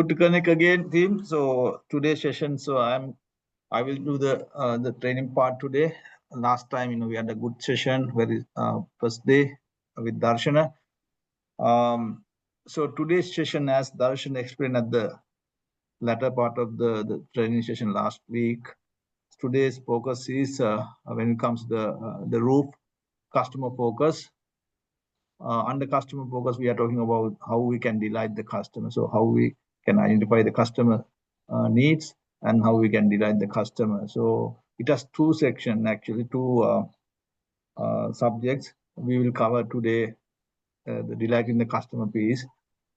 Good to connect again, team. So today's session, I will do the training part today. Last time, we had a good session, very first day with Darshana. So today's session, as Darshan explained at the latter part of the training session last week, today's focus is when it comes to the roof customer focus. Under customer focus, we are talking about how we can delight the customer. So how we can identify the customer needs and how we can delight the customer. So it has two sections, actually, two subjects. We will cover today the delighting the customer piece.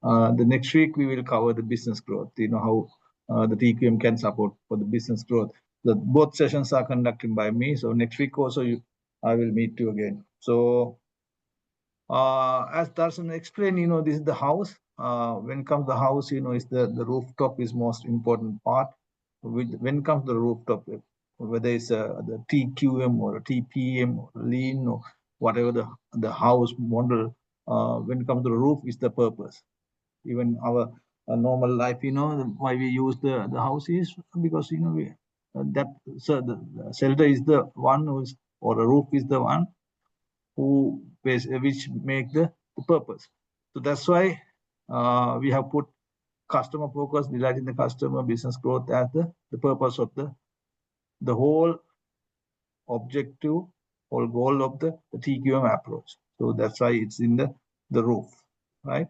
The next week, we will cover the business growth, how the TQM can support for the business growth. Both sessions are conducted by me. So next week also, I will meet you again. So as Darshan explained, this is the house. When it comes to the house, is the rooftop is most important part. When it comes to the rooftop, whether it's the TQM or a TPM or lean or whatever the house model, when it comes to the roof, is the purpose. Even our normal life, why we use the house is because the shelter is the one who's, or the roof is the one which make the purpose. So that's why we have put customer focus, delighting the customer, business growth as the purpose of the whole objective or goal of the TQM approach. So that's why it's in the roof, right?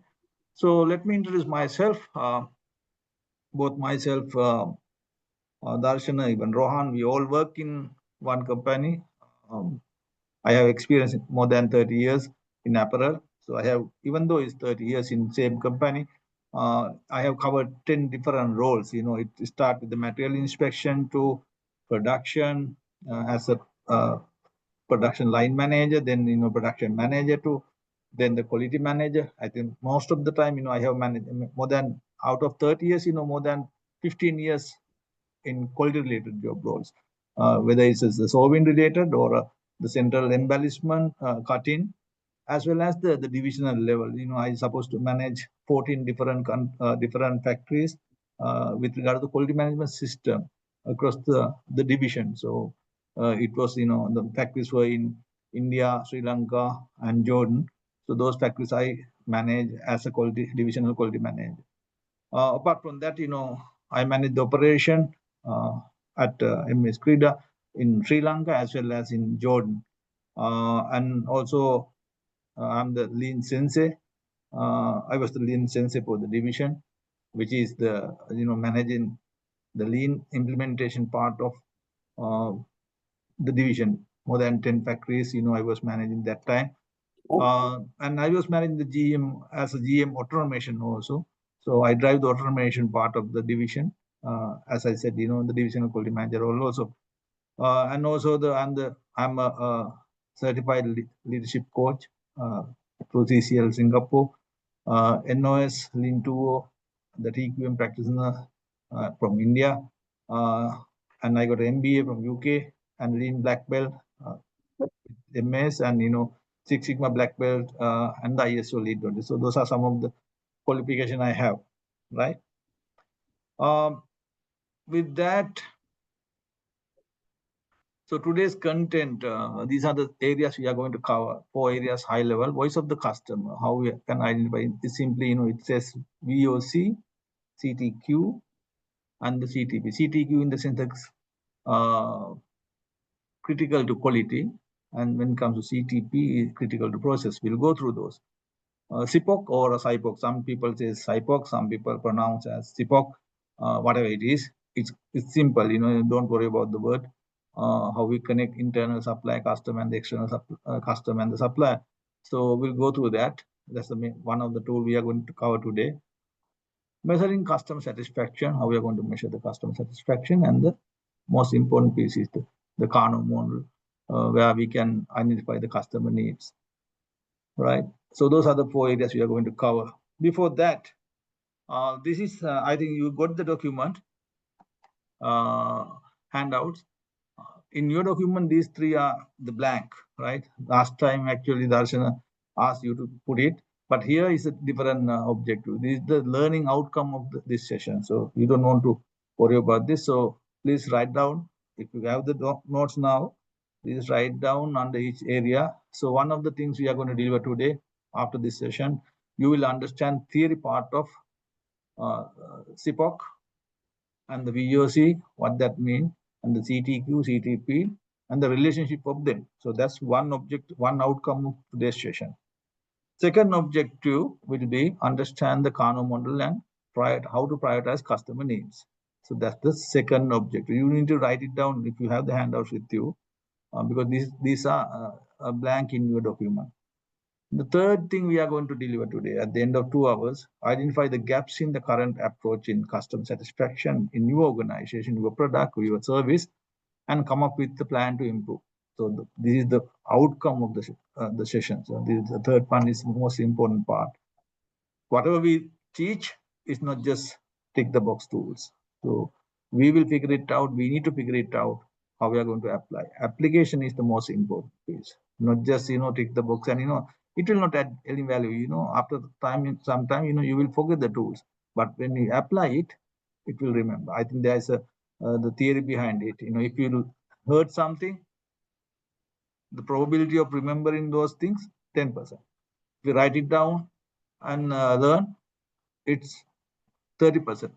So let me introduce myself. Both myself, Darshana, even Rohan, we all work in one company. I have experience more than 30 years in apparel. So I have, even though it's 30 years in same company, I have covered 10 different roles. It starts with the material inspection to production as a production line manager, then, production manager to then the quality manager. I think most of the time, I have managed more than, out of 30 years, more than 15 years in quality related job roles, whether it's the solving related or the central embellishment, cutting, as well as the divisional level. I supposed to manage 14 different factories with regard to the quality management system across the division. So it was, the factories were in India, Sri Lanka, and Jordan. So those factories I manage as a divisional quality manager. Apart from that, I manage the operation at MS Krida in Sri Lanka as well as in Jordan. And also, I'm the lean sensei. I was the lean sensei for the division, which is the, managing the lean implementation part of the division. More than 10 factories, I was managing that time. And I was managing the GM as a GM automation also. So I drive the automation part of the division. As I said, the divisional quality manager role also. And also I'm a certified leadership coach through CCL Singapore, NOS Lean 2, the TQM practitioner from India, and I got an MBA from UK and Lean Black Belt, MS, and Six Sigma Black Belt, and the ISO Lead 20. So those are some of the qualification I have, right? With that, so today's content, these are the areas we are going to cover. 4 areas: high level, voice of the customer, how we can identify it. Simply, it says VOC, CTQ, and the CTP. CTQ in the sense that's critical to quality, and when it comes to CTP, is critical to process. We'll go through those. SIPOC or a SIPOC. Some people say SIPOC, some people pronounce as SIPOC. Whatever it is, it's simple. Don't worry about the word. How we connect internal supply customer and the external customer and the supplier. So we'll go through that. That's one of the tools we are going to cover today. Measuring customer satisfaction, how we are going to measure the customer satisfaction, and the most important piece is the Kano model, where we can identify the customer needs, right? So those are the 4 areas we are going to cover. Before that, this is, I think you got the document, handouts. In your document, these 3 are the blank, right? Last time, actually, Darshana asked you to put it. But here is a different objective. This is the learning outcome of this session. So you don't want to worry about this. So please write down. If you have the notes now, please write down under each area. So one of the things we are going to deliver today after this session, you will understand theory part of SIPOC and the VOC, what that means, and the CTQ, CTP, and the relationship of them. So that's one object, one outcome of today's session. Second objective will be understand the Kano model and how to prioritize customer needs. So that's the second objective. You need to write it down if you have the handouts with you, because these are blank in your document. The third thing we are going to deliver today at the end of 2 hours, identify the gaps in the current approach in customer satisfaction in your organization, your product, or your service, and come up with the plan to improve. So this is the outcome of the session. So this is the third one is the most important part. Whatever we teach is not just tick the box tools. So we will figure it out. We need to figure it out how we are going to apply. Application is the most important piece. Not just tick the box and it will not add any value. After some time you will forget the tools. But when you apply it, it will remember. I think there is the theory behind it. If you heard something, the probability of remembering those things 10%. If you write it down and learn, it's 30%.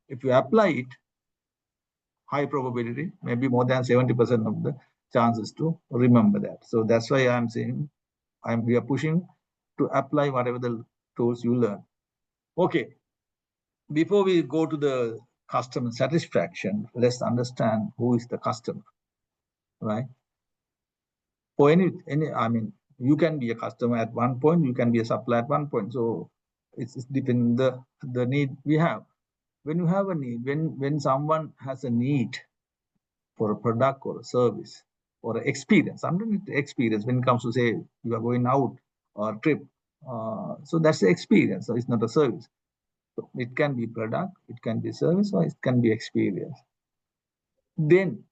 If you apply it, high probability, maybe more than 70% of the chances to remember that. So that's why I'm saying we are pushing to apply whatever the tools you learn. Okay. Before we go to the customer satisfaction, let's understand who is the customer, right? For I mean, you can be a customer at one point, you can be a supplier at one point. So it's depending the need we have. When you have a need, when someone has a need for a product or a service or an experience, sometimes it's experience when it comes to say you are going out or a trip. So that's the experience. So it's not a service. So it can be product, it can be service, or it can be experience. Then,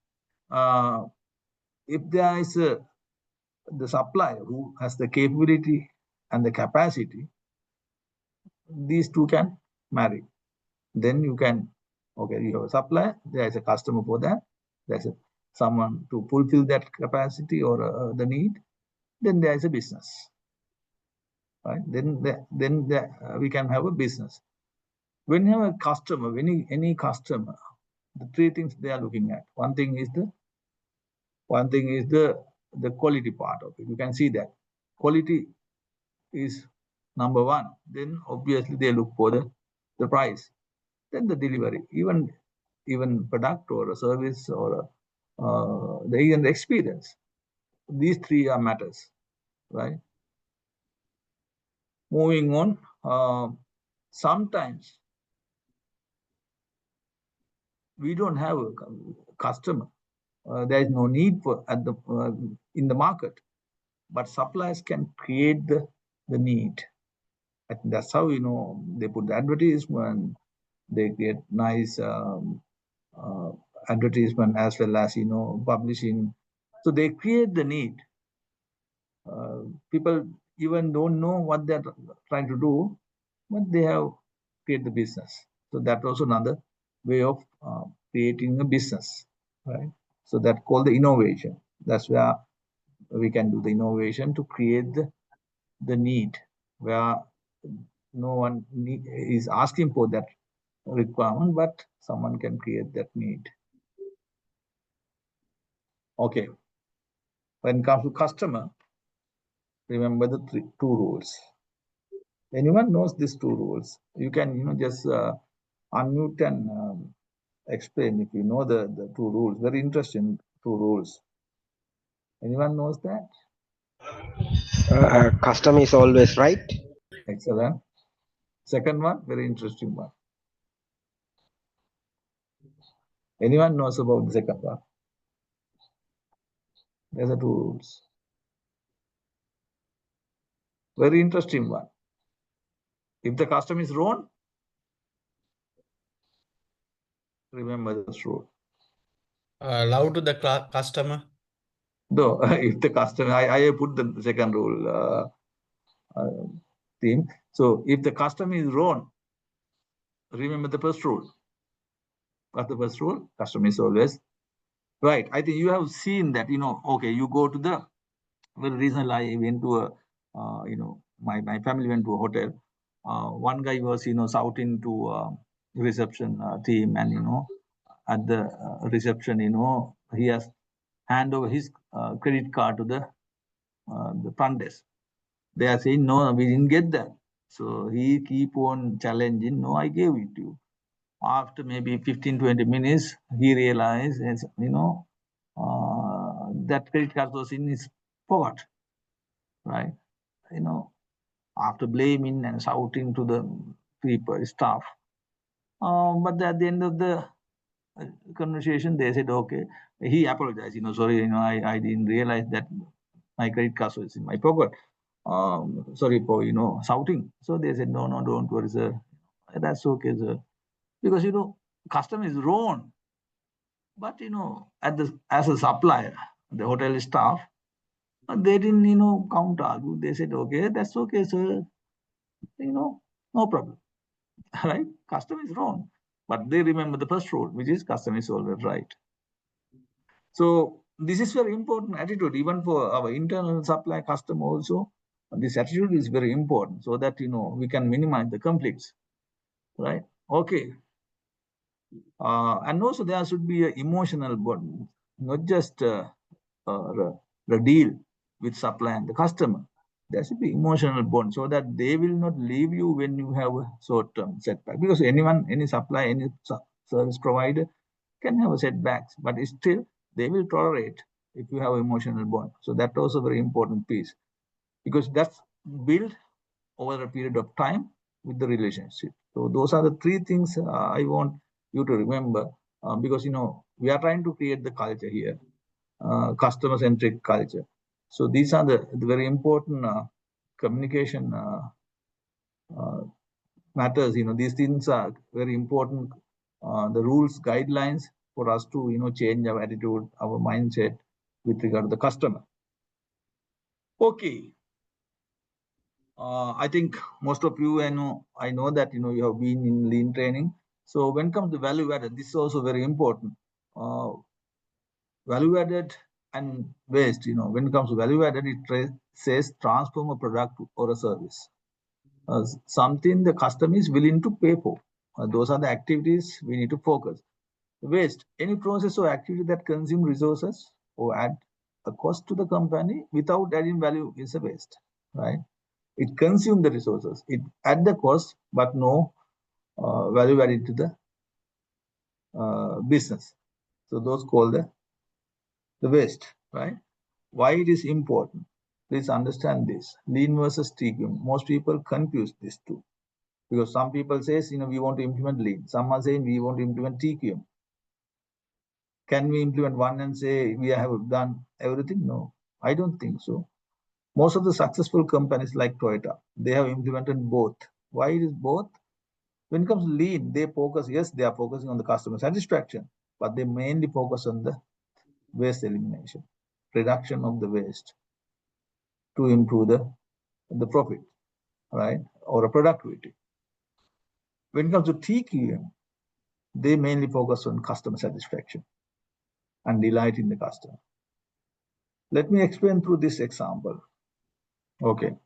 if there is the supplier who has the capability and the capacity, these two can marry. Then you can, okay, you have a supplier, there is a customer for that, there's someone to fulfill that capacity or the need, then there is a business, right? Then we can have a business. When you have a customer, any customer, the three things they are looking at. One thing is the quality part of it. You can see that quality is number one. Then obviously they look for the price. Then the delivery, even product or a service or the experience. These three are matters, right? Moving on, sometimes we don't have a customer. There is no need for in the market, but suppliers can create the need. And that's how they put the advertisement. They get nice advertisement as well as publishing. So they create the need. People even don't know what they're trying to do, but they have created the business. So that's also another way of creating a business, right? So that's called the innovation. That's where we can do the innovation to create the need, where no one is asking for that requirement, but someone can create that need. Okay. When it comes to customer, remember the two rules. Anyone knows these two rules? You can just unmute and explain if you know the two rules. Very interesting two rules. Anyone knows that? Customer is always right. Excellent. Second one, very interesting one. Anyone knows about the second one? There's the two rules. Very interesting one. If the customer is wrong, remember this rule. Allow to the customer. No, if the customer, I put the second rule. team. So if the customer is wrong, remember the first rule. What's the first rule? Customer is always right. I think you have seen that, okay, you go to the, very recently I went to a, my family went to a hotel. One guy was, shouting to reception team, and, at the reception, he has hand over his credit card to the front desk. They are saying, no, we didn't get that. So he keep on challenging, no, I gave it to you. After maybe 15-20 minutes, he realized, that credit card was in his pocket, right? After blaming and shouting to the people, staff. But at the end of the conversation, they said, okay, he apologized, sorry, I didn't realize that my credit card was in my pocket. Sorry for, shouting. So they said, no, don't worry, sir. That's okay, sir. Because, customer is wrong. But, as a supplier, the hotel staff, they didn't, count argue. They said, okay, that's okay, sir. No problem. Right? Customer is wrong. But they remember the first rule, which is customer is always right. So this is very important attitude, even for our internal supply customer also. This attitude is very important so that, we can minimize the conflicts, right? Okay. And also there should be an emotional bond, not just the deal with supply and the customer. There should be emotional bond so that they will not leave you when you have a short-term setback. Because any supplier, any service provider can have a setbacks, but still they will tolerate if you have emotional bond. So that's also a very important piece, because that's built over a period of time with the relationship. So those are the three things I want you to remember, because we are trying to create the culture here, customer-centric culture. So these are the very important communication matters. These things are very important. The rules, guidelines for us to change our attitude, our mindset with regard to the customer. Okay. I think most of you, I know that you have been in lean training. So when it comes to value added, this is also very important. Value added and waste. When it comes to value added, it says transform a product or a service, something the customer is willing to pay for. Those are the activities we need to focus. Waste, any process or activity that consume resources or add a cost to the company without adding value is a waste, right? It consumes the resources, it add the cost, but no value added to the business. So those called the waste, right? Why it is important? Please understand this. Lean versus TQM. Most people confuse these two, because some people says, we want to implement lean. Some are saying we want to implement TQM. Can we implement one and say we have done everything? No, I don't think so. Most of the successful companies like Toyota, they have implemented both. Why it is both? When it comes to lean, they focus, yes, they are focusing on the customer satisfaction, but they mainly focus on the waste elimination, reduction of the waste to improve the profit, right? Or a productivity. When it comes to TQM, they mainly focus on customer satisfaction and delight in the customer. Let me explain through this example. Okay,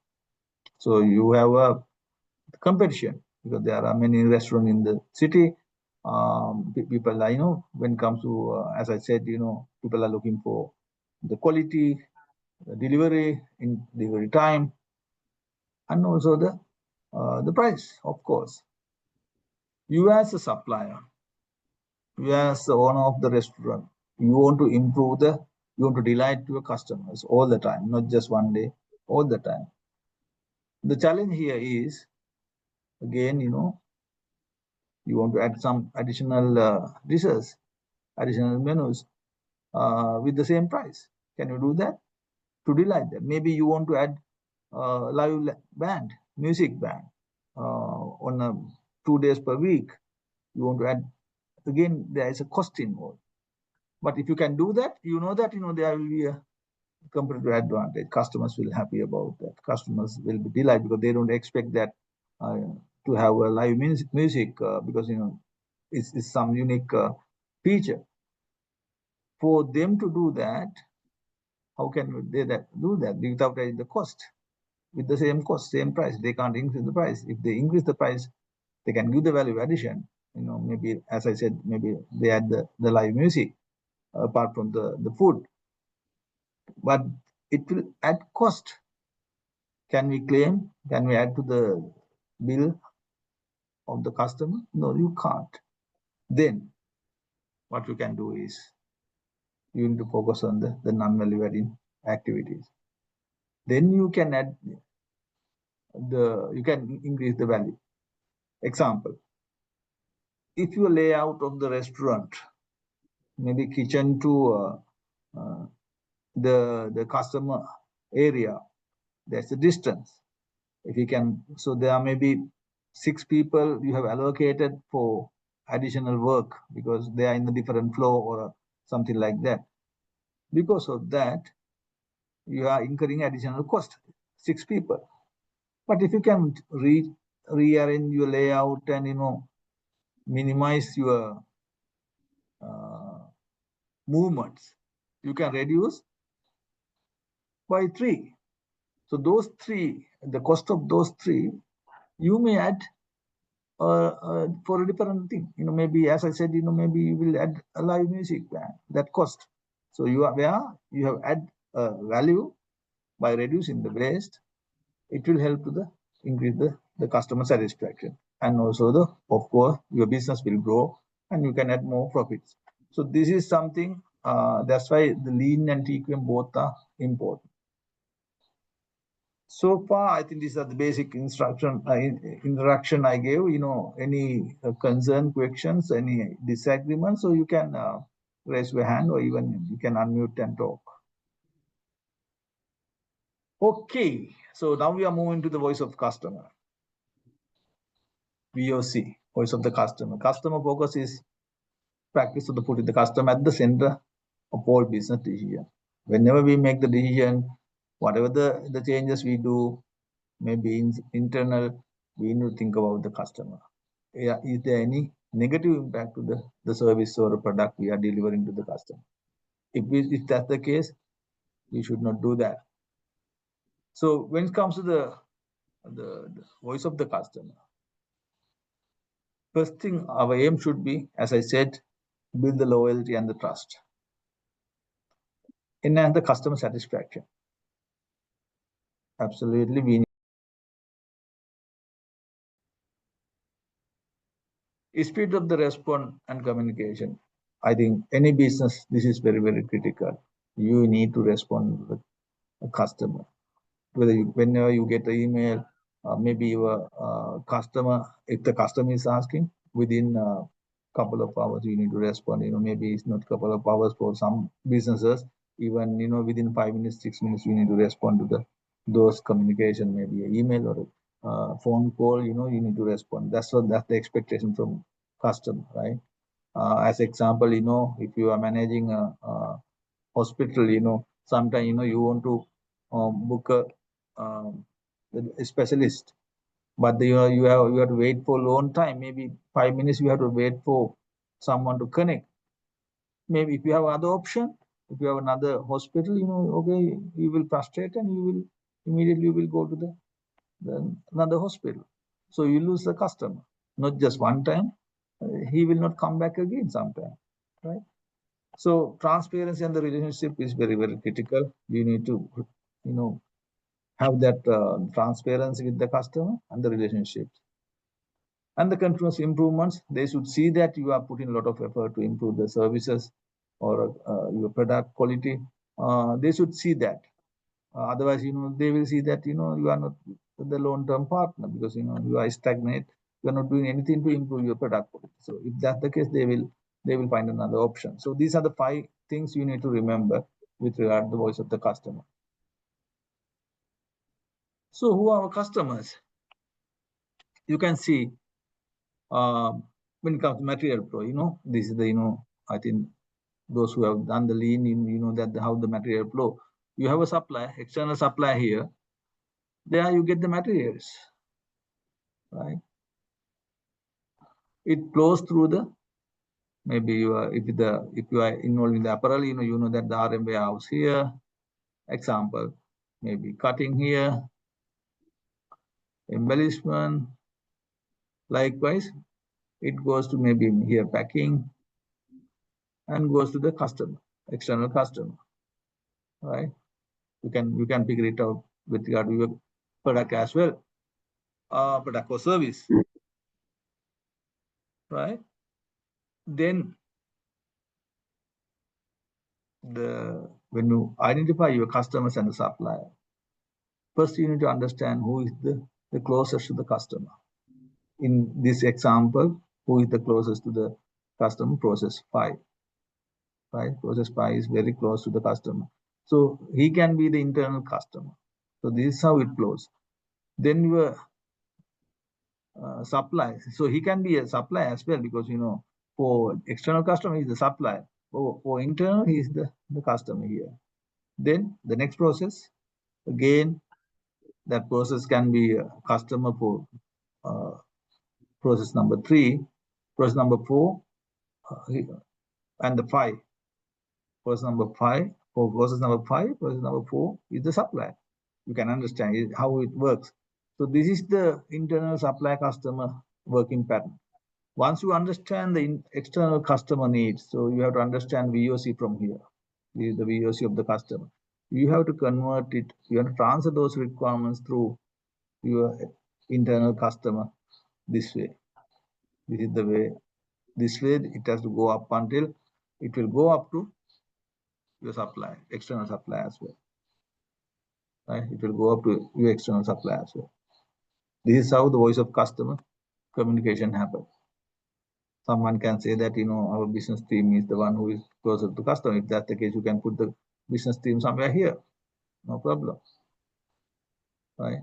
so you have a competition, because there are many restaurants in the city. People are, when it comes to, as I said, people are looking for the quality, the delivery, in delivery time, and also the price, of course. You as a supplier, you as the owner of the restaurant, you want to improve you want to delight your customers all the time, not just one day, all the time. The challenge here is, again, you want to add some additional dishes, additional menus with the same price. Can you do that? To delight them. Maybe you want to add live band, music band on 2 days per week. You want to add, again, there is a cost involved. But if you can do that, you know that there will be competitive advantage. Customers will happy about that. Customers will be delighted because they don't expect that to have a live music because it's some unique feature. For them to do that, how can they do that without raising the cost? With the same cost, same price, they can't increase the price. If they increase the price, they can give the value addition. Maybe, as I said, maybe they add the live music apart from the food, but it will add cost. Can we claim? Can we add to the bill of the customer? No, you can't. Then what you can do is you need to focus on the non-value adding activities. Then you can add you can increase the value. Example, if your layout of the restaurant, maybe kitchen to the customer area, there's a distance. If you can, so there are maybe 6 people you have allocated for additional work because they are in a different floor or something like that. Because of that, you are incurring additional cost, 6 people. But if you can rearrange your layout and minimize your movements, you can reduce by 3. So those 3, the cost of those 3, you may add for a different thing. Maybe, as I said, maybe you will add a live music band, that cost. So you are where you have add value by reducing the waste. It will help to increase the customer satisfaction, and also of course your business will grow and you can add more profits. So this is something that's why the lean and TQM both are important. So far, I think these are the basic instruction interaction I gave. Any concern, questions, any disagreement, so you can raise your hand or even you can unmute and talk. Okay, so now we are moving to the voice of customer. VOC, voice of the customer. Customer focus is practice of putting the customer at the center of all business decision. Whenever we make the decision, whatever the changes we do, maybe internal, we need to think about the customer. Is there any negative impact to the service or the product we are delivering to the customer? If that's the case, we should not do that. So when it comes to the voice of the customer, first thing, our aim should be, as I said, build the loyalty and the trust. Enhance the customer satisfaction. Absolutely, we need speed of the response and communication. I think any business, this is very, very critical. You need to respond with a customer. Whenever you get an email, maybe your customer, if the customer is asking, within a couple of hours you need to respond. Maybe it's not a couple of hours for some businesses, even within 5 minutes, 6 minutes you need to respond to those communication, maybe an email or a phone call. You need to respond. That's the expectation from customer, right? As example, if you are managing a hospital, sometimes you want to book a specialist, but you have to wait for a long time, maybe 5 minutes you have to wait for someone to connect. Maybe if you have other option, if you have another hospital, okay, you will frustrate and you will immediately go to another hospital. So you lose the customer, not just one time, he will not come back again sometime, right? So transparency and the relationship is very, very critical. You need to have that transparency with the customer and the relationships. And the continuous improvements, they should see that you are putting a lot of effort to improve the services or your product quality. They should see that. Otherwise, they will see that, you are not the long-term partner because, you are stagnant. You are not doing anything to improve your product quality. So if that's the case, they will find another option. So these are the 5 things you need to remember with regard to the voice of the customer. So who are our customers? You can see when it comes to material flow, this is I think those who have done the lean, that how the material flow. You have a supply, external supply here. There you get the materials, right? It flows through the, maybe you are, if you are involved in the apparel, you know that the RM warehouse here. Example, maybe cutting here, embellishment. Likewise, it goes to maybe here packing and goes to the customer, external customer, right? You can figure it out with regard to your product as well, product or service, right? Then when you identify your customers and the supplier, first you need to understand who is the closest to the customer. In this example, who is the closest to the customer? Process 5, right? Process 5 is very close to the customer. So he can be the internal customer. So this is how it flows. Then your supply. So he can be a supplier as well, because for external customer he is the supplier. For internal he is the customer here. Then the next process, again, that process can be a customer for process number 3, process number 4, and the 5. Process number 5, for process number 5, process number 4 is the supplier. You can understand how it works. So this is the internal supply customer working pattern. Once you understand the external customer needs, so you have to understand VOC from here. This is the VOC of the customer. You have to convert it, you have to transfer those requirements through your internal customer this way. This is the way. This way it has to go up until it will go up to your supply, external supply as well. Right? It will go up to your external supply as well. This is how the voice of customer communication happens. Someone can say that our business team is the one who is closer to the customer. If that's the case, you can put the business team somewhere here. No problem. Right?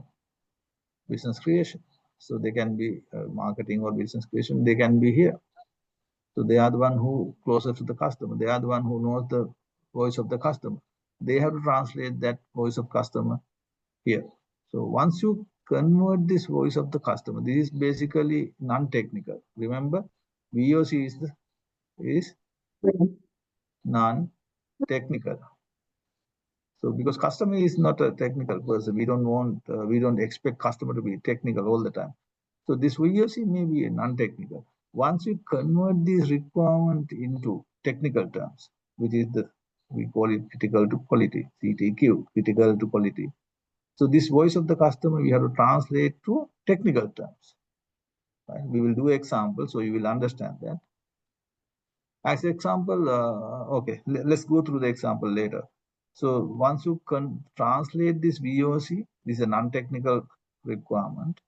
Business creation. So they can be marketing or business creation. They can be here. So they are the one who closer to the customer. They are the one who knows the voice of the customer. They have to translate that voice of customer here. So once you convert this voice of the customer, this is basically non-technical. Remember, VOC is non-technical. So because customer is not a technical person, we don't expect customer to be technical all the time. So this VOC may be a non-technical. Once you convert this requirement into technical terms, which is we call it critical to quality, CTQ, critical to quality. So this voice of the customer, we have to translate to technical terms. Right? We will do examples, so you will understand that. As example, okay, let's go through the example later. So once you can translate this VOC, this is a non-technical requirement,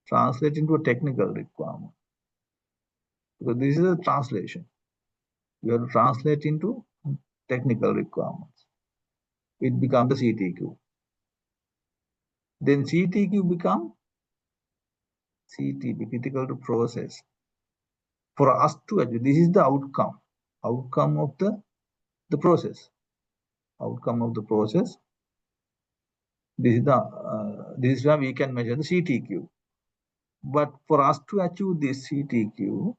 translate into a technical requirement. So this is a translation. You have to translate into technical requirements. It becomes the CTQ. Then CTQ become CTP, critical to process. For us to achieve, this is the outcome of the process. Outcome of the process. This is where we can measure the CTQ. But for us to achieve this CTQ,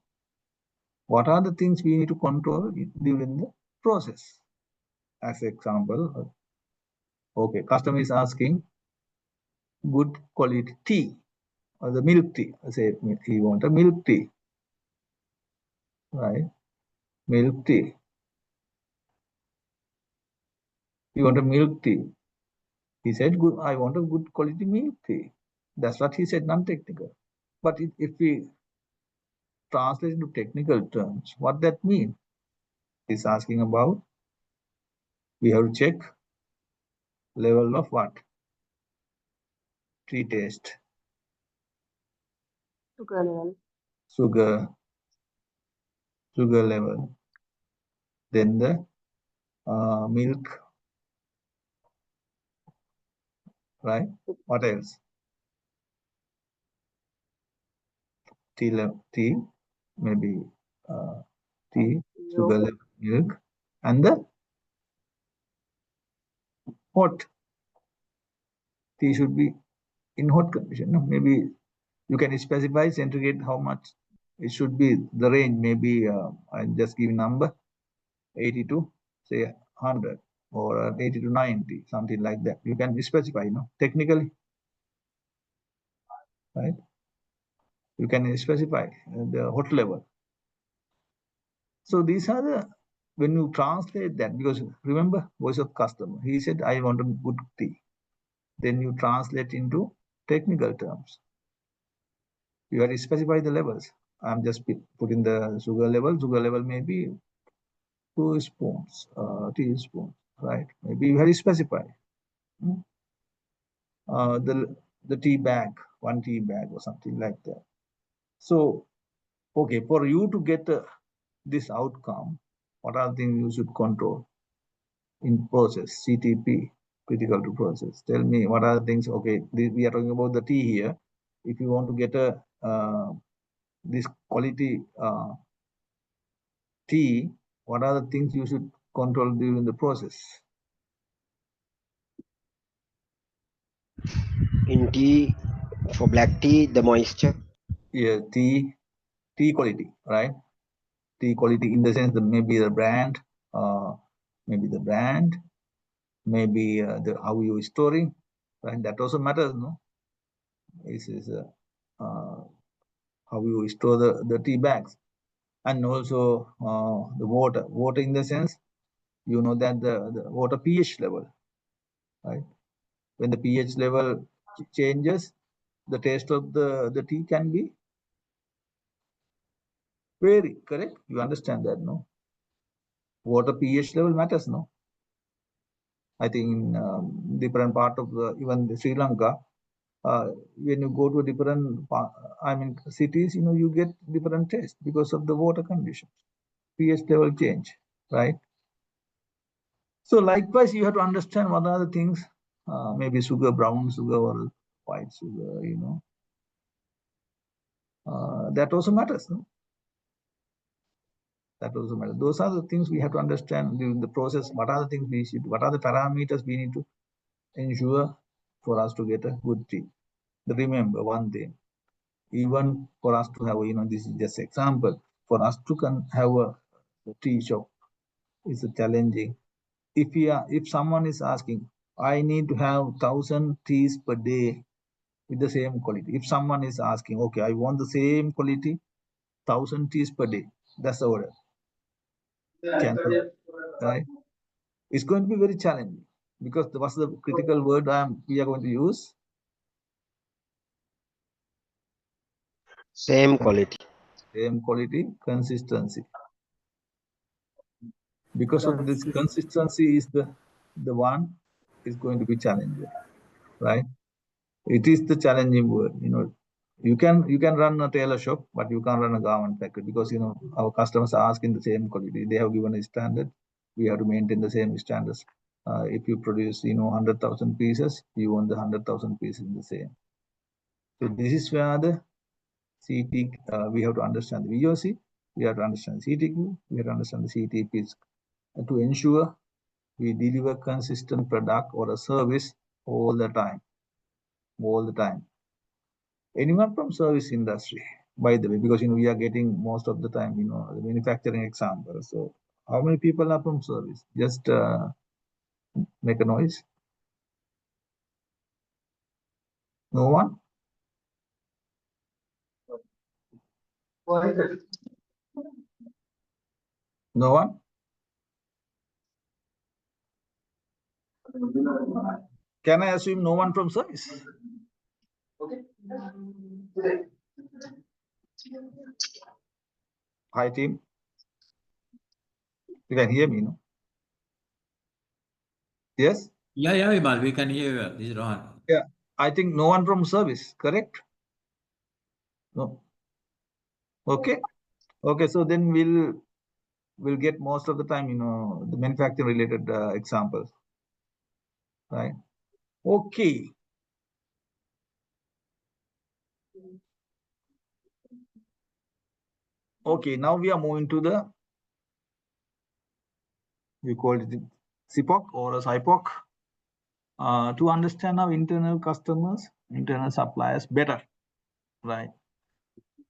what are the things we need to control during the process? As example, okay, customer is asking good quality tea or the milk tea. Say he wants a milk tea, right? Milk tea. You want a milk tea. He said, "Good. I want a good quality milk tea." That's what he said, non-technical. But if we translate into technical terms, what that means? He's asking about, we have to check level of what? Tea taste. Sugar level. Sugar level. Then the milk. Right? What else? Tea, maybe tea, sugar level, milk, and the hot. Tea should be in hot condition. No? Maybe you can specify centigrade how much it should be. The range maybe I'll just give a number 80 to say 100 or 80 to 90, something like that. You can specify, technically, right? You can specify the hot level. So these are the, when you translate that, because remember, voice of customer, he said, I want a good tea. Then you translate into technical terms. You have to specify the levels. I'm just putting the sugar level. Sugar level may be 2 spoons, teaspoons, right? Maybe you have to specify. The tea bag, 1 tea bag or something like that. So, okay, for you to get this outcome, what are the things you should control in process, CTP, critical to process? Tell me what are the things, okay, we are talking about the tea here. If you want to get this quality tea, what are the things you should control during the process? In tea, for black tea, the moisture. Yeah, tea quality, right? Tea quality in the sense that maybe the brand, maybe the how you storing, right? That also matters, no? This is how you store the tea bags, and also the water in the sense, you know that the water pH level, right? When the pH level changes, the taste of the tea can be vary, correct? You understand that, no? Water pH level matters, no? I think in different part of even Sri Lanka, when you go to a different, cities, you get different taste because of the water conditions, pH level change, right? So likewise, you have to understand what are the things, maybe sugar, brown sugar or white sugar, that also matters, no? That also matters. Those are the things we have to understand during the process. What are the things what are the parameters we need to ensure for us to get a good tea? Remember one thing, even for us to have, this is just example, for us to have a tea shop is challenging. If someone is asking, I need to have 1,000 teas per day with the same quality. If someone is asking, okay, I want the same quality, 1,000 teas per day, that's the order. Right? It's going to be very challenging because what's the critical word we are going to use? Same quality. Same quality, consistency. Because of this consistency is the one is going to be challenging, right? It is the challenging word. You can run a tailor shop, but you can't run a garment factory because our customers are asking the same quality. They have given a standard. We have to maintain the same standards. If you produce 100,000 pieces, you want the 100,000 pieces in the same. So this is where the CT we have to understand the VOC, we have to understand CTQ, we have to understand the CTPs to ensure we deliver consistent product or a service all the time. Anyone from service industry, by the way, because we are getting most of the time, the manufacturing example. So how many people are from service? Just make a noise. No one? No one? Can I assume no one from service? Okay. Hi team. You can hear me, no? Yes? Yeah, Vimal, we can hear you. This is Rohan. Yeah, I think no one from service, correct? No. Okay. Okay, so then we'll get most of the time, the manufacturing related examples, right? Okay. Okay, now we are moving to we call it SIPOC or a SIPOC. to understand our internal customers, internal suppliers better, right?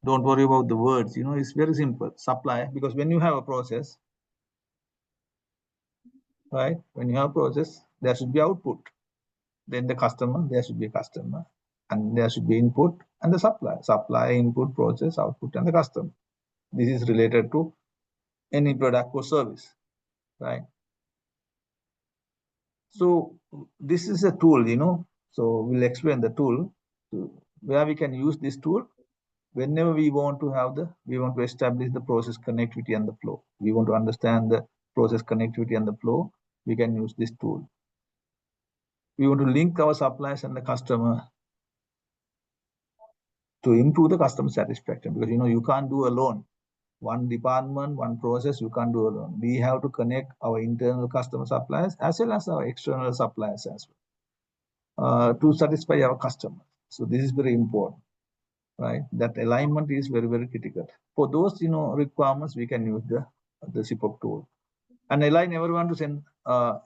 Don't worry about the words, it's very simple. Supply, because when you have a process, right? When you have a process, there should be output. Then the customer, there should be a customer, and there should be input and the supply, input, process, output, and the customer. This is related to any product or service, right? So this is a tool, so we'll explain the tool where we can use this tool whenever we want to establish the process connectivity and the flow. We want to understand the process connectivity and the flow. We can use this tool. We want to link our suppliers and the customer to improve the customer satisfaction, because you can't do alone. One department, one process, you can't do alone. We have to connect our internal customer suppliers as well as our external suppliers as well to satisfy our customers. So this is very important, right? That alignment is very, very critical. For those requirements, we can use the SIPOC tool and align everyone to send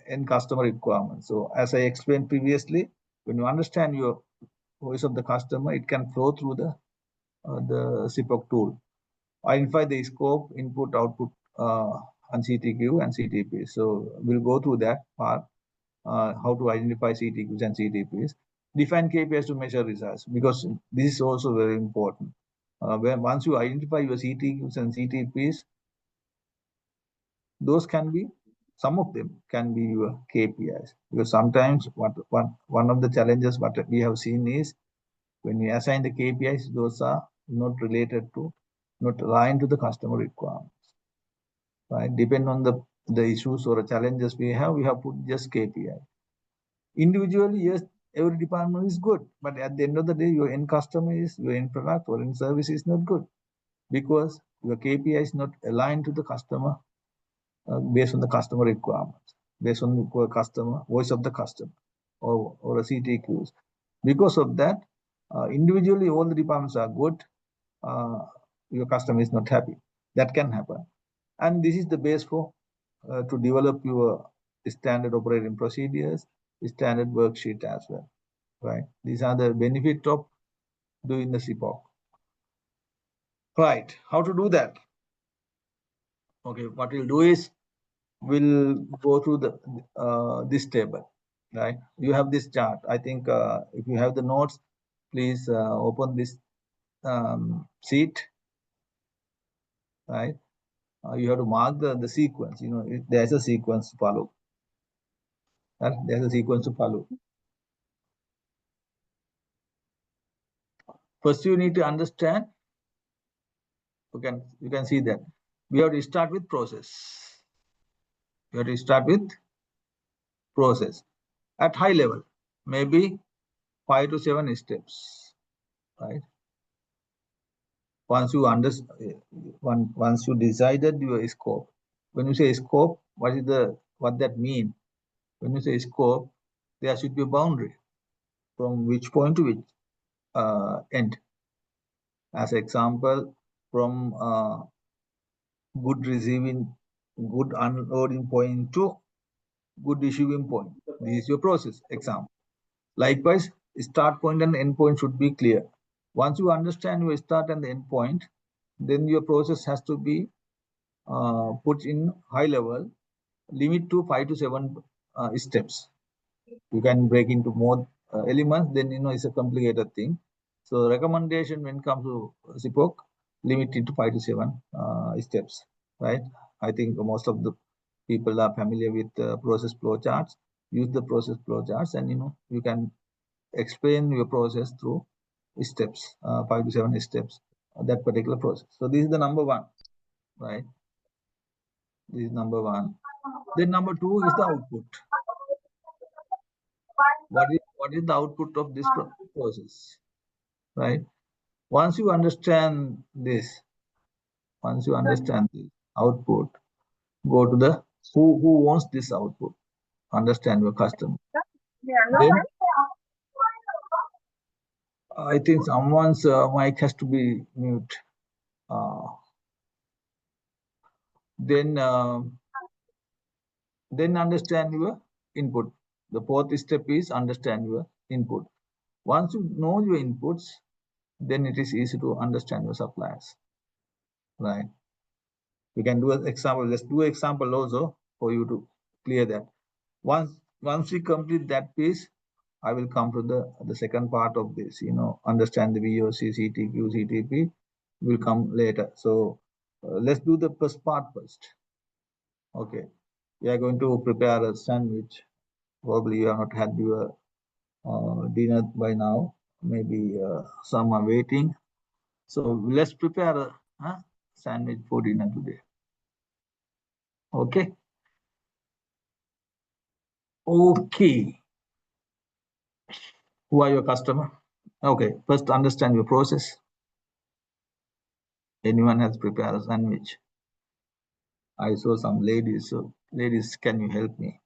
end customer requirements. So as I explained previously, when you understand your voice of the customer, it can flow through the SIPOC tool. Identify the scope, input, output, and CTQ and CTP. So we'll go through that part, how to identify CTQs and CTPs. Define KPIs to measure results, because this is also very important. Once you identify your CTQs and CTPs, some of them can be your KPIs. Because sometimes one of the challenges what we have seen is when we assign the KPIs, those are not aligned to the customer requirements, right? Depend on the issues or challenges we have put just KPI. Individually, yes, every department is good, but at the end of the day, your end customer your end product or end service is not good, because your KPI is not aligned to the customer based on the customer requirements, based on the customer voice of the customer or a CTQs. Because of that, individually all the departments are good, your customer is not happy. That can happen, and this is the base for to develop your standard operating procedures, standard worksheet as well, right? These are the benefit of doing the SIPOC. Right, how to do that? Okay, what we'll do is we'll go through this table, right? You have this chart. I think if you have the notes, please open this sheet, right? You have to mark the sequence. There's a sequence to follow. There's a sequence to follow. First, you need to understand. You can see that we have to start with process. You have to start with process at high level, maybe 5 to 7 steps, right? Once you decided your scope. When you say scope, what that mean? When you say scope, there should be a boundary from which point to which end. As example, from good unloading point to good issuing point. This is your process example. Likewise, start point and end point should be clear. Once you understand your start and the end point, then your process has to be put in high level, limit to 5 to 7 steps. You can break into more elements, then it's a complicated thing. So recommendation when it comes to SIPOC, limit it to 5 to 7 steps, right? I think most of the people are familiar with process flow charts. Use the process flow charts, and you can explain your process through steps, 5 to 7 steps, that particular process. So this is the number one, right? This is number one. Then number two is the output. What is the output of this process, right? Once you understand this output, go to the who wants this output. Understand your customer. Then I think someone's mic has to be mute. Then understand your input. The fourth step is understand your input. Once you know your inputs, then it is easy to understand your suppliers, right? We can do an example. Let's do an example also for you to clear that. Once we complete that piece, I will come to the second part of this, understand the VOC, CTQ, CTP will come later. So let's do the first part first. Okay, we are going to prepare a sandwich. Probably you have not had your dinner by now. Maybe some are waiting. So let's prepare a sandwich for dinner today. Okay. Okay. Who are your customer? Okay, first understand your process. Anyone has prepared a sandwich? I saw some ladies. So ladies, can you help me?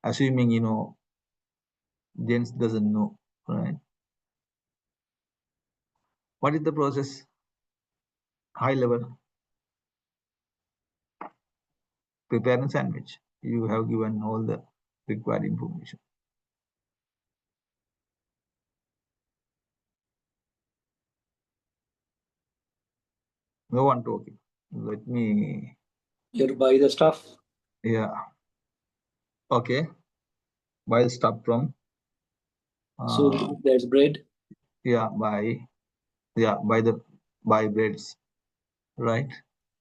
Assuming, gents doesn't know, right? What is the process? High level. Prepare a sandwich. You have given all the required information. No one talking. Let me. You buy the stuff. Yeah. Okay. Buy the stuff from. So there's bread. Yeah. Buy breads. Right.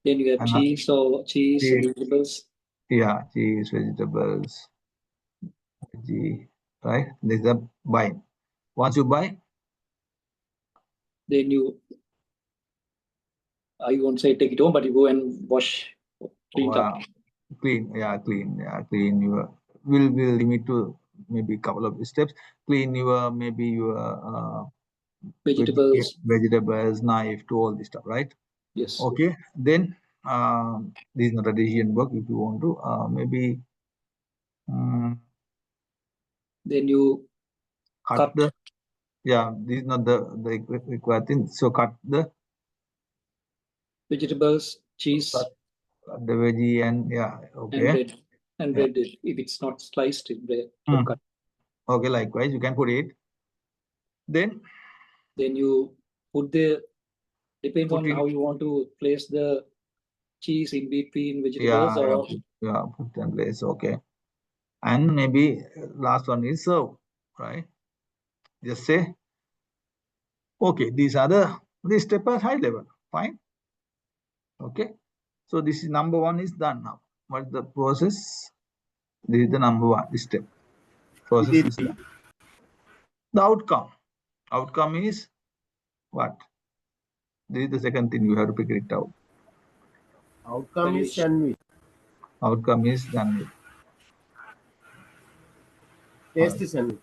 Then you have And cheese or cheese, vegetables. Yeah, cheese, vegetables, right? This is a buy. Once you buy, Then you, I won't say take it home, but you go and wash, clean up. clean. Clean your. We'll limit to maybe a couple of steps. Clean your maybe your vegetables, knife, to all this stuff, right? Yes. Okay. Then this is not a decision work. If you want to, maybe. Then you cut the. Yeah, this is not the required thing. So cut the vegetables, cheese, the veggie and okay. And bread. If it's not sliced, it's bread. Cut. Okay, likewise, you can put it. Then you put depends on how you want to place the cheese in between vegetables put in place. Okay. And maybe last one is serve, right? Just say, okay, these step are high level. Fine. Okay. So this is number one is done now. What is the process? This is the number one step. Process is done. The outcome. Outcome is what? This is the second thing you have to figure it out. Outcome is sandwich. Outcome is sandwich. Tasty sandwich.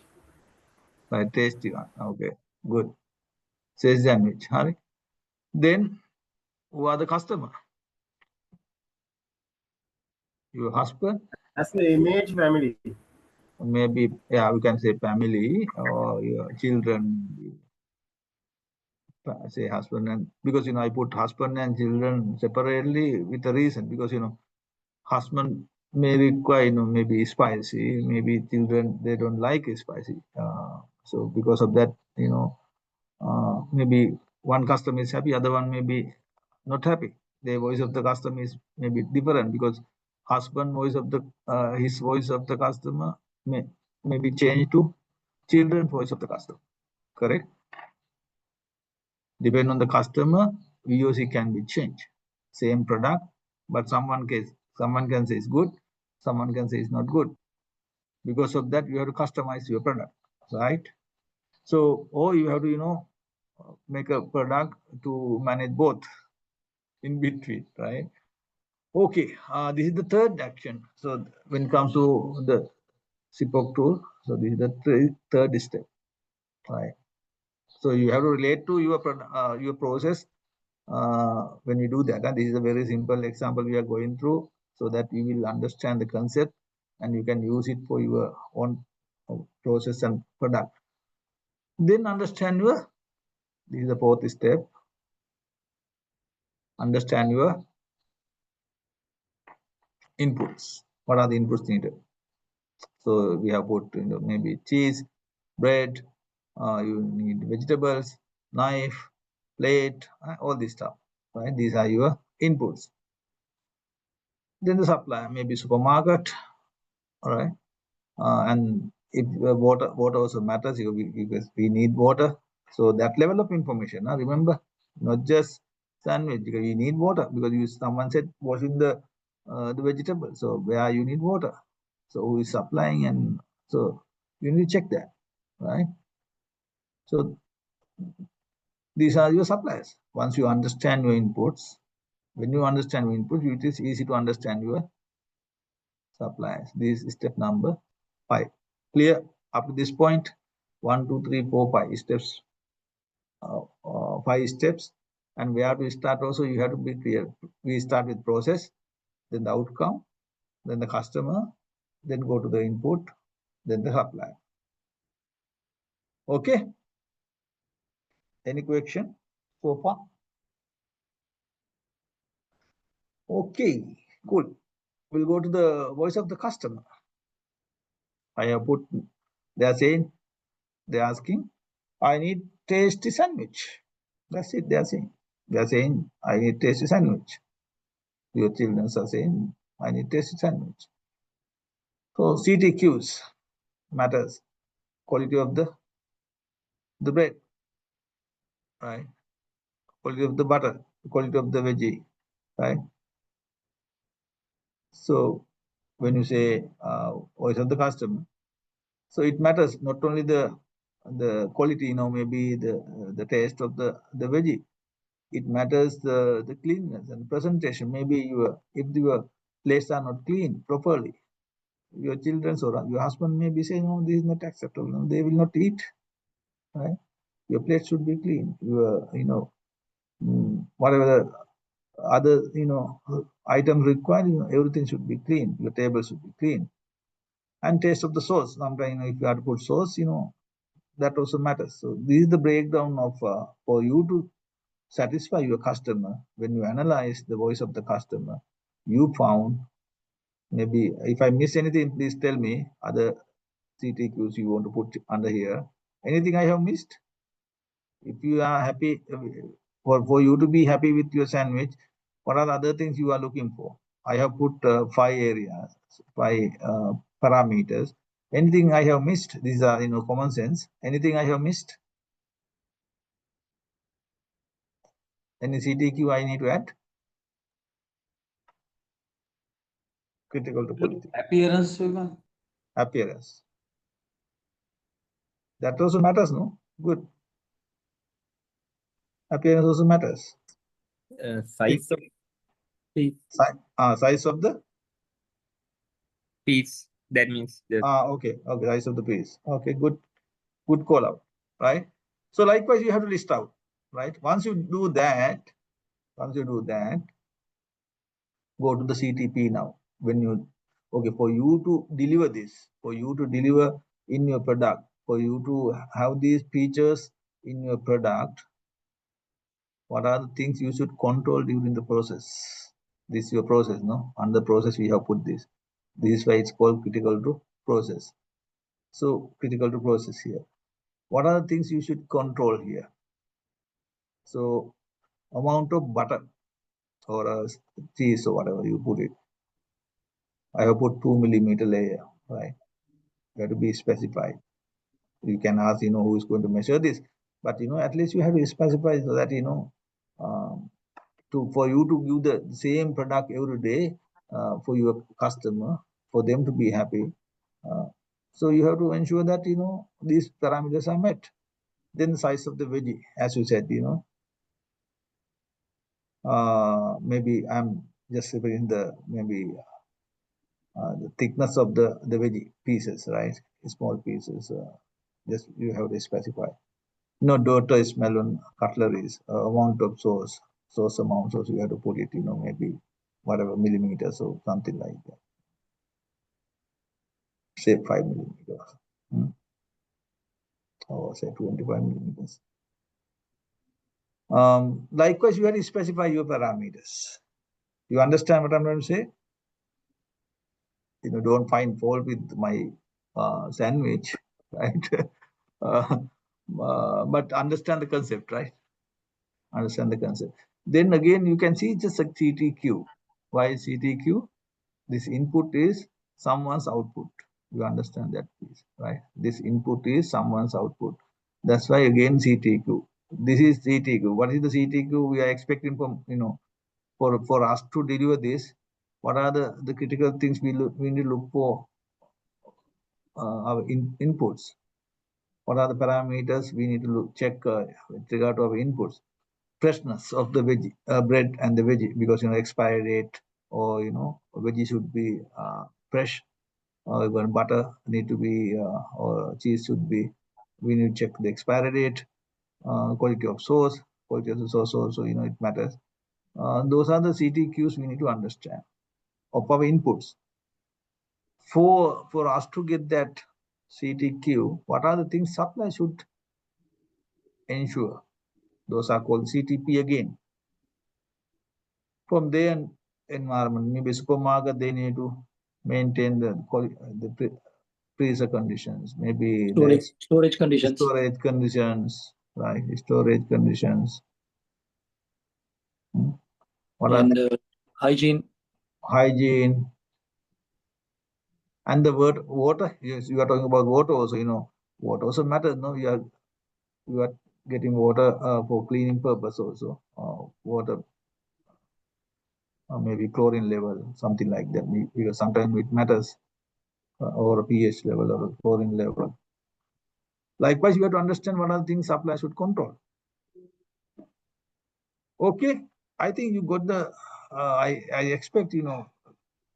Right, tasty one. Okay, good. Say sandwich. Right? Then who are the customer? Your husband? That's the image family. Maybe, we can say family or your children. Say husband and because I put husband and children separately with a reason because husband may require maybe spicy, maybe children they don't like it spicy. So because of that, maybe one customer is happy, other one may be not happy. The voice of the customer is maybe different because husband voice of the his voice of the customer may be changed to children voice of the customer. Correct? Depending on the customer, VOC can be changed. Same product, but someone can say it's good, someone can say it's not good. Because of that, you have to customize your product, right? So, or you have to, make a product to manage both in between, right? Okay, this is the third action. So when it comes to the SIPOC tool, so this is the third step, right? So you have to relate to your process when you do that. And this is a very simple example we are going through so that you will understand the concept and you can use it for your own process and product. Then understand this is the fourth step. Understand your inputs. What are the inputs needed? So we have put, maybe cheese, bread, you need vegetables, knife, plate, all this stuff, right? These are your inputs. Then the supply, maybe supermarket, all right? And if water also matters, because we need water. So that level of information, remember, not just sandwich, because you need water, because someone said washing the vegetable. So where you need water. So who is supplying, and so you need to check that, right? So these are your suppliers. Once you understand your inputs, when you understand your inputs, it is easy to understand your suppliers. This is step number 5. Clear up to this point? 1, 2, 3, 4, 5 steps. 5 steps. And where to start also, you have to be clear. We start with process, then the outcome, then the customer, then go to the input, then the supply. Okay? Any question so far? Okay, good. We'll go to the voice of the customer. I have put, they are saying, they're asking, I need tasty sandwich. That's it, they are saying. They are saying, I need tasty sandwich. Your children are saying, I need tasty sandwich. So CTQs matters. Quality of the bread, right? Quality of the butter, quality of the veggie, right? So when you say voice of the customer, so it matters not only the quality, maybe the taste of the veggie. It matters the cleanliness and presentation. Maybe if your plates are not clean properly, your children or your husband may be saying, "No, this is not acceptable." No, they will not eat. Right? Your plate should be clean. Your whatever the other items required, everything should be clean. Your table should be clean. And taste of the sauce. Sometimes if you have to put sauce, that also matters. So this is the breakdown of for you to satisfy your customer. When you analyze the voice of the customer, you found, maybe if I miss anything, please tell me, other CTQs you want to put under here. Anything I have missed? If you are happy, for you to be happy with your sandwich, what are the other things you are looking for? I have put 5 areas, 5 parameters. Anything I have missed? These are common sense. Anything I have missed? Any CTQ I need to add? Critical to quality. Appearance, Vimal. Appearance. That also matters, no? Good. Appearance also matters. Size of piece. Size of the Piece. That means the okay, size of the piece. Okay, good call out, right? So likewise, you have to list out, right? Once you do that, go to the CTP now. When you, for you to deliver this, for you to deliver in your product, for you to have these features in your product, what are the things you should control during the process? This is your process, no? Under process, we have put this. This is why it's called critical to process. So critical to process here. What are the things you should control here? So amount of butter or cheese or whatever you put it. I have put 2 millimeter layer, right? You have to be specified. You can ask, who is going to measure this, but at least you have to specify so that for you to give the same product every day for your customer, for them to be happy. So you have to ensure that these parameters are met. Then the size of the veggie, as you said, maybe I'm just separating the thickness of the veggie pieces, right? Small pieces. Just you have to specify. Tortoise melon cutleries, amount of sauce amount, so you have to put it, maybe whatever millimeters or something like that. Say 5 millimeters. Or say 25 millimeters. Likewise, you have to specify your parameters. You understand what I'm trying to say? Don't find fault with my sandwich, right? But understand the concept, right? Understand the concept. Then again, you can see just a CTQ. Why CTQ? This input is someone's output. You understand that, please, right? This input is someone's output. That's why again CTQ. This is CTQ. What is the CTQ we are expecting from, for us to deliver this? What are the critical things we need to look for our inputs? What are the parameters we need to check with regard to our inputs? Freshness of the bread and the veggie, because expiry date, or veggie should be fresh, or even butter need to be, or cheese should be. We need to check the expiry date, quality of sauce. Quality of the sauce also, it matters. Those are the CTQs we need to understand of our inputs. For us to get that CTQ, what are the things supply should ensure? Those are called CTP again. From their environment, maybe supermarket, they need to maintain the freezer conditions, maybe storage conditions. Storage conditions, right? Storage conditions. What and are hygiene. hygiene? And the water. Yes, you are talking about water also. Water also matters. No, you are getting water for cleaning purpose also. Water, maybe chlorine level, something like that. Because sometimes it matters, or a pH level or a chlorine level. Likewise, you have to understand what are the things supply should control. Okay, I think you got the. I expect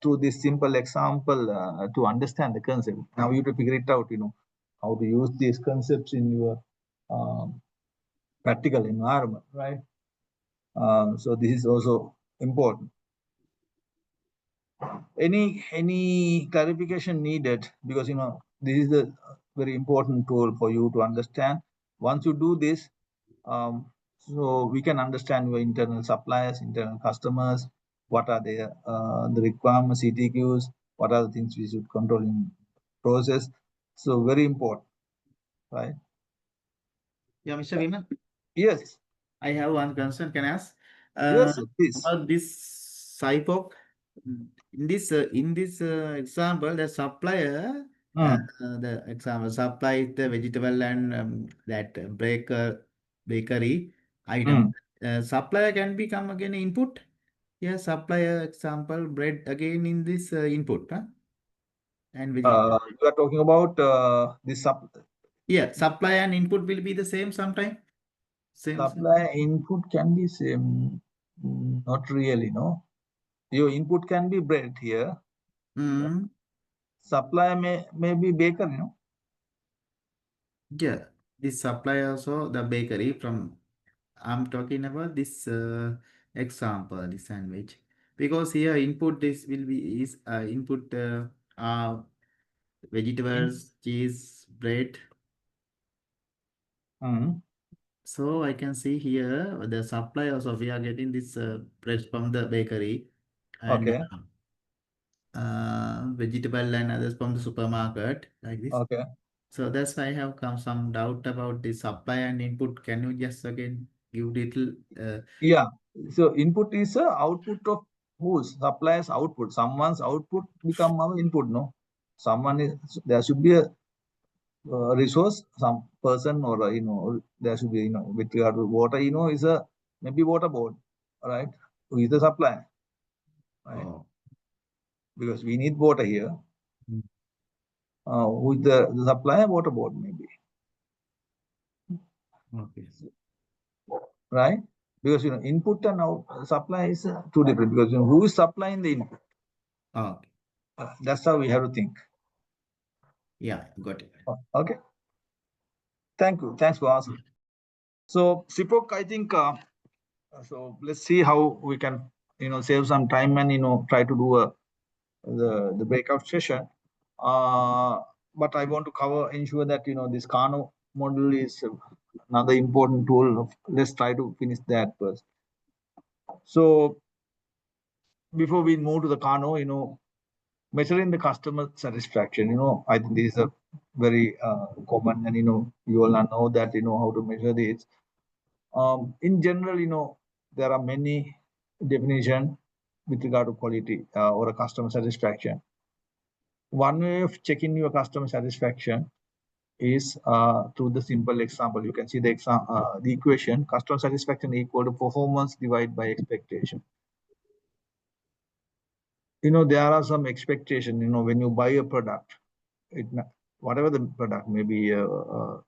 through this simple example to understand the concept. Now you have to figure it out. How to use these concepts in your practical environment, right? So this is also important. Any clarification needed? Because this is a very important tool for you to understand. Once you do this, so we can understand your internal suppliers, internal customers, what are the requirements, CTQs, what are the things we should control in process. So very important, right? Yeah, Mr. Vimal, Yes. I have one concern. Can I ask? Yes, please. About this SIPOC, in this example, the supplier, the example supply the vegetable and that bakery item. Supplier can become again input. Yeah, supplier example bread again in this input, huh? And vegetable. You are talking about this Yeah, supply and input will be the same sometime. Supply input can be same. Not really, no. Your input can be bread here. Supply may be bakery, no? Yeah, this supply also the bakery from. I'm talking about this example, the sandwich, because here input this will be is input vegetables, cheese, bread. So I can see here the supply also we are getting this bread from the bakery and Okay. Vegetable and others from the supermarket like this. Okay. So that's why I have some doubt about the supply and input. Can you just again give little? Yeah. So input is a output of whose? Supplier's output. Someone's output become our input, no? There should be a resource, some person, or there should be with regard to water, is a maybe water board, right? Who is the supplier, right? Because we need water here. Who is the supplier? Water board maybe. Okay. Right? Because input and supply is two different. Because who is supplying the input? Okay. That's how we have to think. Yeah, got it. Okay. Thank you. Thanks for asking. So SIPOC, I think. So let's see how we can save some time and try to do the breakout session. But I want to ensure that this Kano model is another important tool. Let's try to finish that first. So before we move to the Kano, Measuring the customer satisfaction, I think this is a very common, and you all know that how to measure this. In general, there are many definitions with regard to quality or a customer satisfaction. One way of checking your customer satisfaction is through the simple example. You can see the equation: customer satisfaction equal to performance divided by expectation. There are some expectation. When you buy a product, whatever the product, maybe a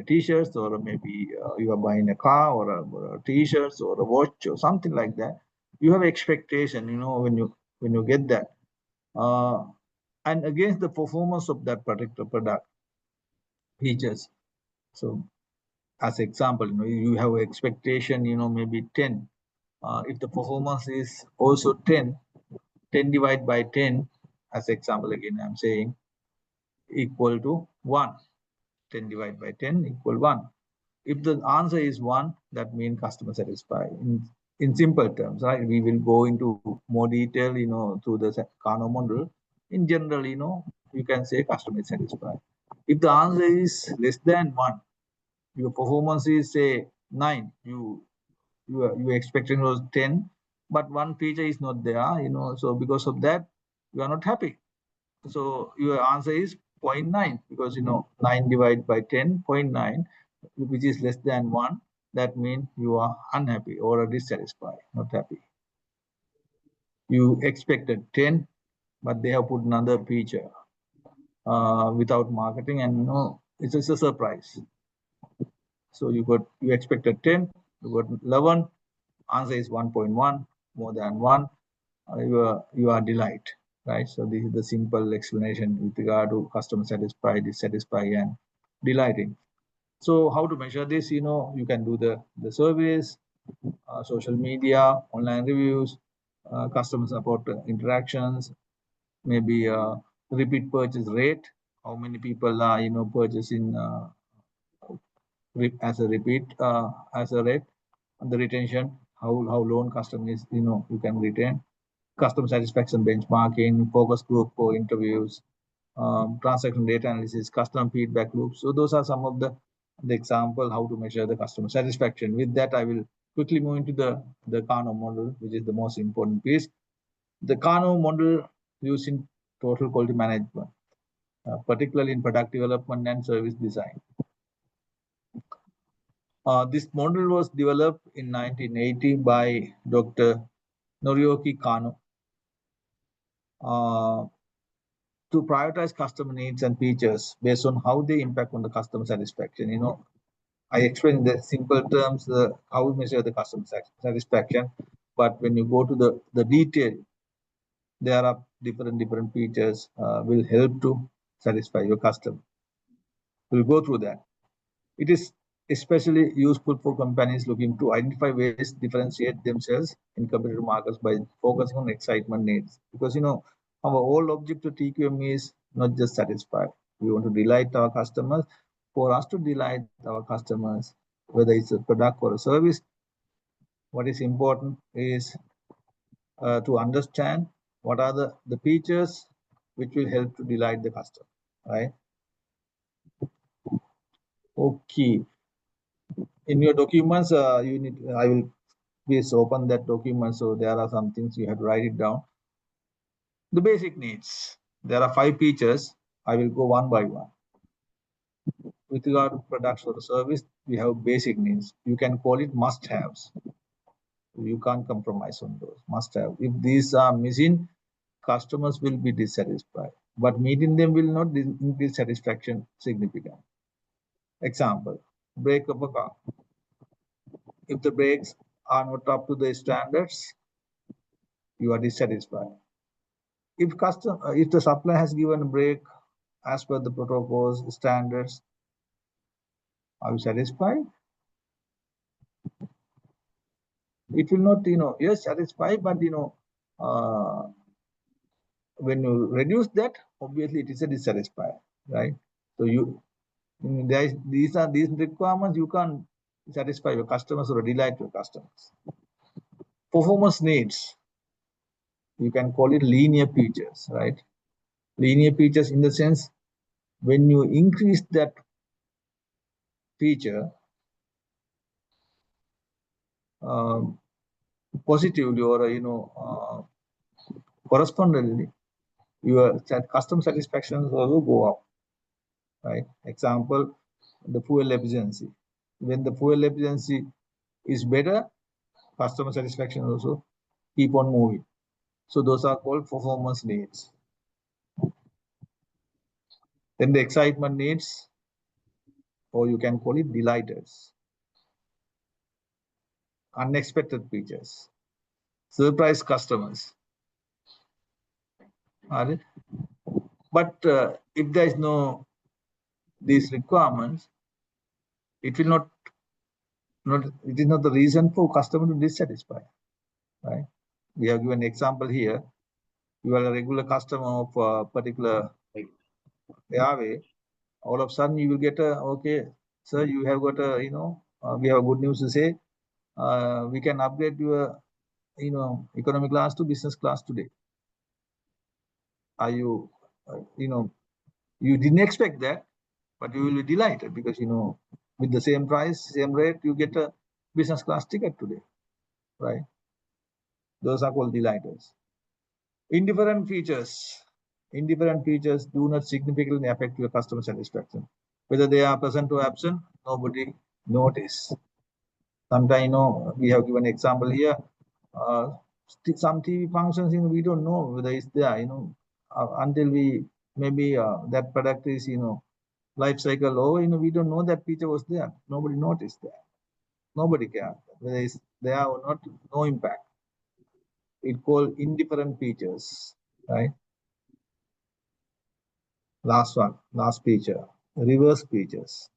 t-shirt, or maybe you are buying a car or a t-shirt or a watch or something like that. You have expectation, when you get that, and against the performance of that particular product features. So, as example, you have expectation, maybe 10. If the performance is also 10 divided by 10, as example again I'm saying, equal to 1. 10 divided by 10 equal 1. If the answer is 1, that means customer satisfied. In simple terms, right? We will go into more detail, through the Kano model. In general, you can say customer is satisfied. If the answer is less than 1, your performance is say 9, you expecting was 10, but one feature is not there, so because of that, you are not happy. So your answer is 0.9, because 9 divided by 10, 0.9, which is less than 1. That means you are unhappy or dissatisfied, not happy. You expected 10, but they have put another feature without marketing, and it's just a surprise. So you expected 10, you got 11. Answer is 1.1, more than 1. You are delighted, right? So this is the simple explanation with regard to customer satisfied, dissatisfied, and delighting. So how to measure this? You can do the surveys, social media, online reviews, customer support interactions, maybe repeat purchase rate. How many people are purchasing as a repeat as a rate, and the retention, how long customer is you can retain. Customer satisfaction benchmarking, focus group for interviews, transaction data analysis, customer feedback loops. So those are some of the example how to measure the customer satisfaction. With that, I will quickly move into the Kano model, which is the most important piece. The Kano model used in total quality management, particularly in product development and service design. This model was developed in 1980 by Dr. Noriyuki Kano. To prioritize customer needs and features based on how they impact on the customer satisfaction. I explained in the simple terms how we measure the customer satisfaction, but when you go to the detail, there are different features will help to satisfy your customer. We'll go through that. It is especially useful for companies looking to identify ways to differentiate themselves in competitive markets by focusing on excitement needs. Because our whole objective of TQM is not just satisfy. We want to delight our customers. For us to delight our customers, whether it's a product or a service, what is important is to understand what are the features which will help to delight the customer, right? Okay. In your documents, I will please open that document. So there are some things you have to write it down. The basic needs. There are 5 features. I will go one by one. With regard to products or service, we have basic needs. You can call it must-haves. You can't compromise on those must-have. If these are missing, customers will be dissatisfied. But meeting them will not increase satisfaction significantly. Example, brake of a car. If the brakes are not up to the standards, you are dissatisfied. If the supplier has given a brake as per the protocols, standards, are you satisfied? It will not, yes, satisfied, but when you reduce that, obviously it is a dissatisfied, right? So these requirements, you can't satisfy your customers or delight your customers. Performance needs. you can call it linear features, right? Linear features in the sense, when you increase that feature positively, or correspondingly, your customer satisfaction also go up, right? Example, the fuel efficiency. When the fuel efficiency is better, customer satisfaction also keep on moving. So those are called performance needs. Then the excitement needs, or you can call it delighters. Unexpected features, surprise customers. But if there is no these requirements, it will not it is not the reason for customer to dissatisfy, right? We have given example here. You are a regular customer of a particular airway. All of a sudden you will get a, okay, sir, you have got a, we have good news to say. We can upgrade your, economy class to business class today. Are you, you didn't expect that, but you will be delighted because, with the same price, same rate, you get a business class ticket today, right? Those are called delighters. Indifferent features. Indifferent features do not significantly affect your customer satisfaction. Whether they are present or absent, nobody notice. Sometimes, we have given example here. Some TV functions, we don't know whether it's there, until we maybe that product is, life cycle over, we don't know that feature was there. Nobody noticed that. Nobody cares whether it's there or not. No impact. It's called indifferent features, right? Last one, last feature, reverse features.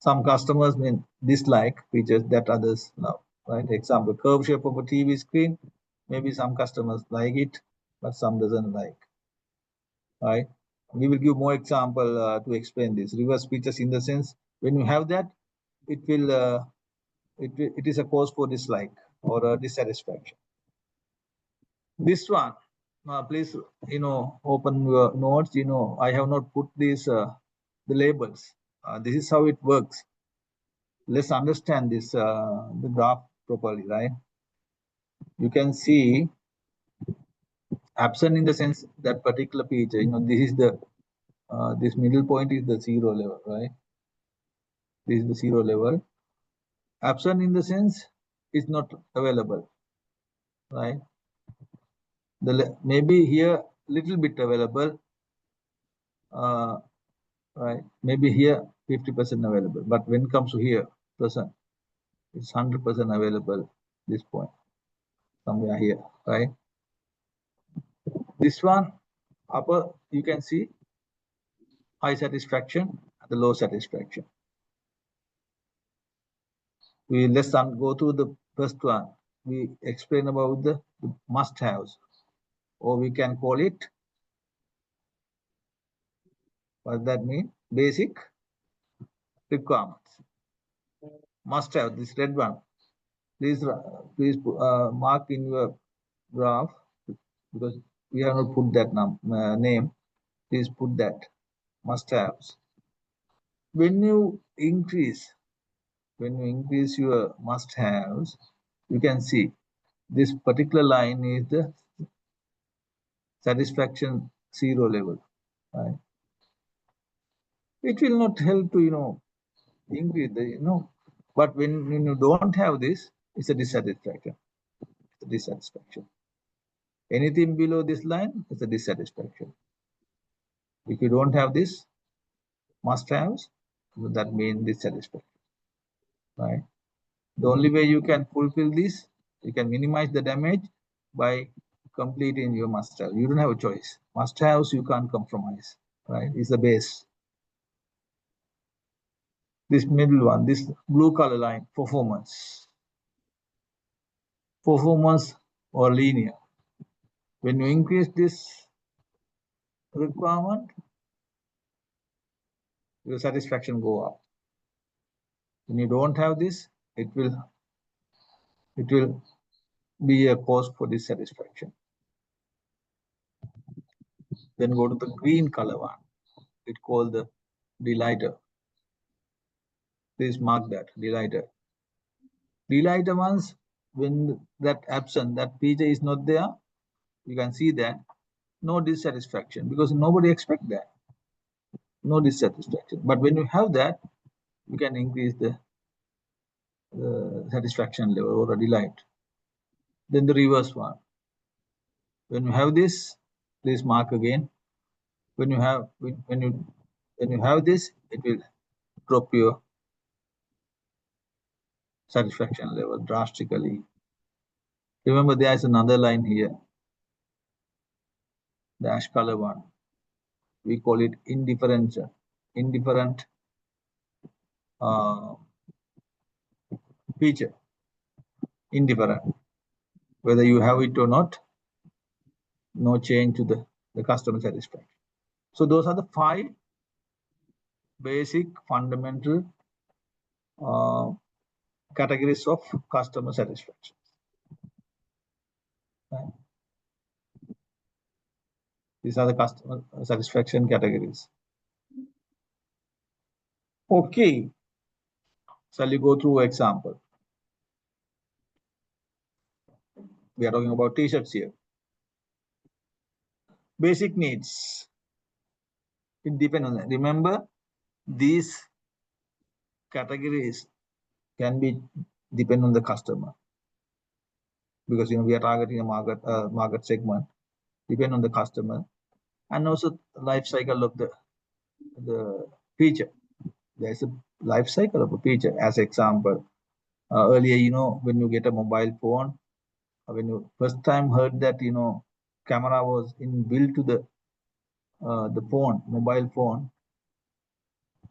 Some customers may dislike features that others love, right? Example, curve shape of a TV screen. Maybe some customers like it, but some doesn't like, right? We will give more example to explain this. Reverse features in the sense, when you have that, it will, it is a cause for dislike or dissatisfaction. This one, please, open your notes. I have not put these, the labels. This is how it works. Let's understand this, the graph properly, right? You can see absent in the sense that particular feature, this is the, this middle point is the 0 level, right? This is the 0 level. Absent in the sense is not available, right? Maybe here little bit available, right? Maybe here 50% available, but when it comes to here, percent, it's 100% available. This point, somewhere here, right? This one, upper, you can see high satisfaction, the low satisfaction. Let's go to the first one. We explain about the must-haves, or we can call it, what that mean? Basic requirements. Must-have, this red one. Please mark in your graph, because we have not put that name. Please put that must-haves. When you increase your must-haves, you can see this particular line is the satisfaction 0 level, right? It will not help to, increase the, but when you don't have this, it's a dissatisfaction. It's a dissatisfaction. Anything below this line is a dissatisfaction. If you don't have this must-haves, that means dissatisfaction, right? The only way you can fulfill this, you can minimize the damage by completing your must-have. You don't have a choice. Must-haves you can't compromise, right? It's the base. This middle one, this blue color line, performance. Performance or linear. When you increase this requirement, your satisfaction go up. When you don't have this, it will be a cause for dissatisfaction. Then go to the green color one. It's called the delighter. Please mark that, delighter. Delighter ones, when that absent, that feature is not there, you can see that no dissatisfaction because nobody expect that. No dissatisfaction. But when you have that, you can increase the satisfaction level or a delight. Then the reverse one. When you have this, please mark again. When you have this, it will drop your satisfaction level drastically. Remember, there is another line here. The ash color one. We call it indifferent feature. Indifferent. Whether you have it or not, no change to the customer satisfaction. So those are the 5 basic fundamental categories of customer satisfaction. Right. These are the customer satisfaction categories. Okay. Shall we go through example? We are talking about t-shirts here. Basic needs. It depends on that. Remember, these categories can be depend on the customer because we are targeting a market segment. Depend on the customer and also life cycle of the feature. There's a life cycle of a feature. As example, earlier, when you get a mobile phone, when you first time heard that camera was inbuilt to the phone, mobile phone,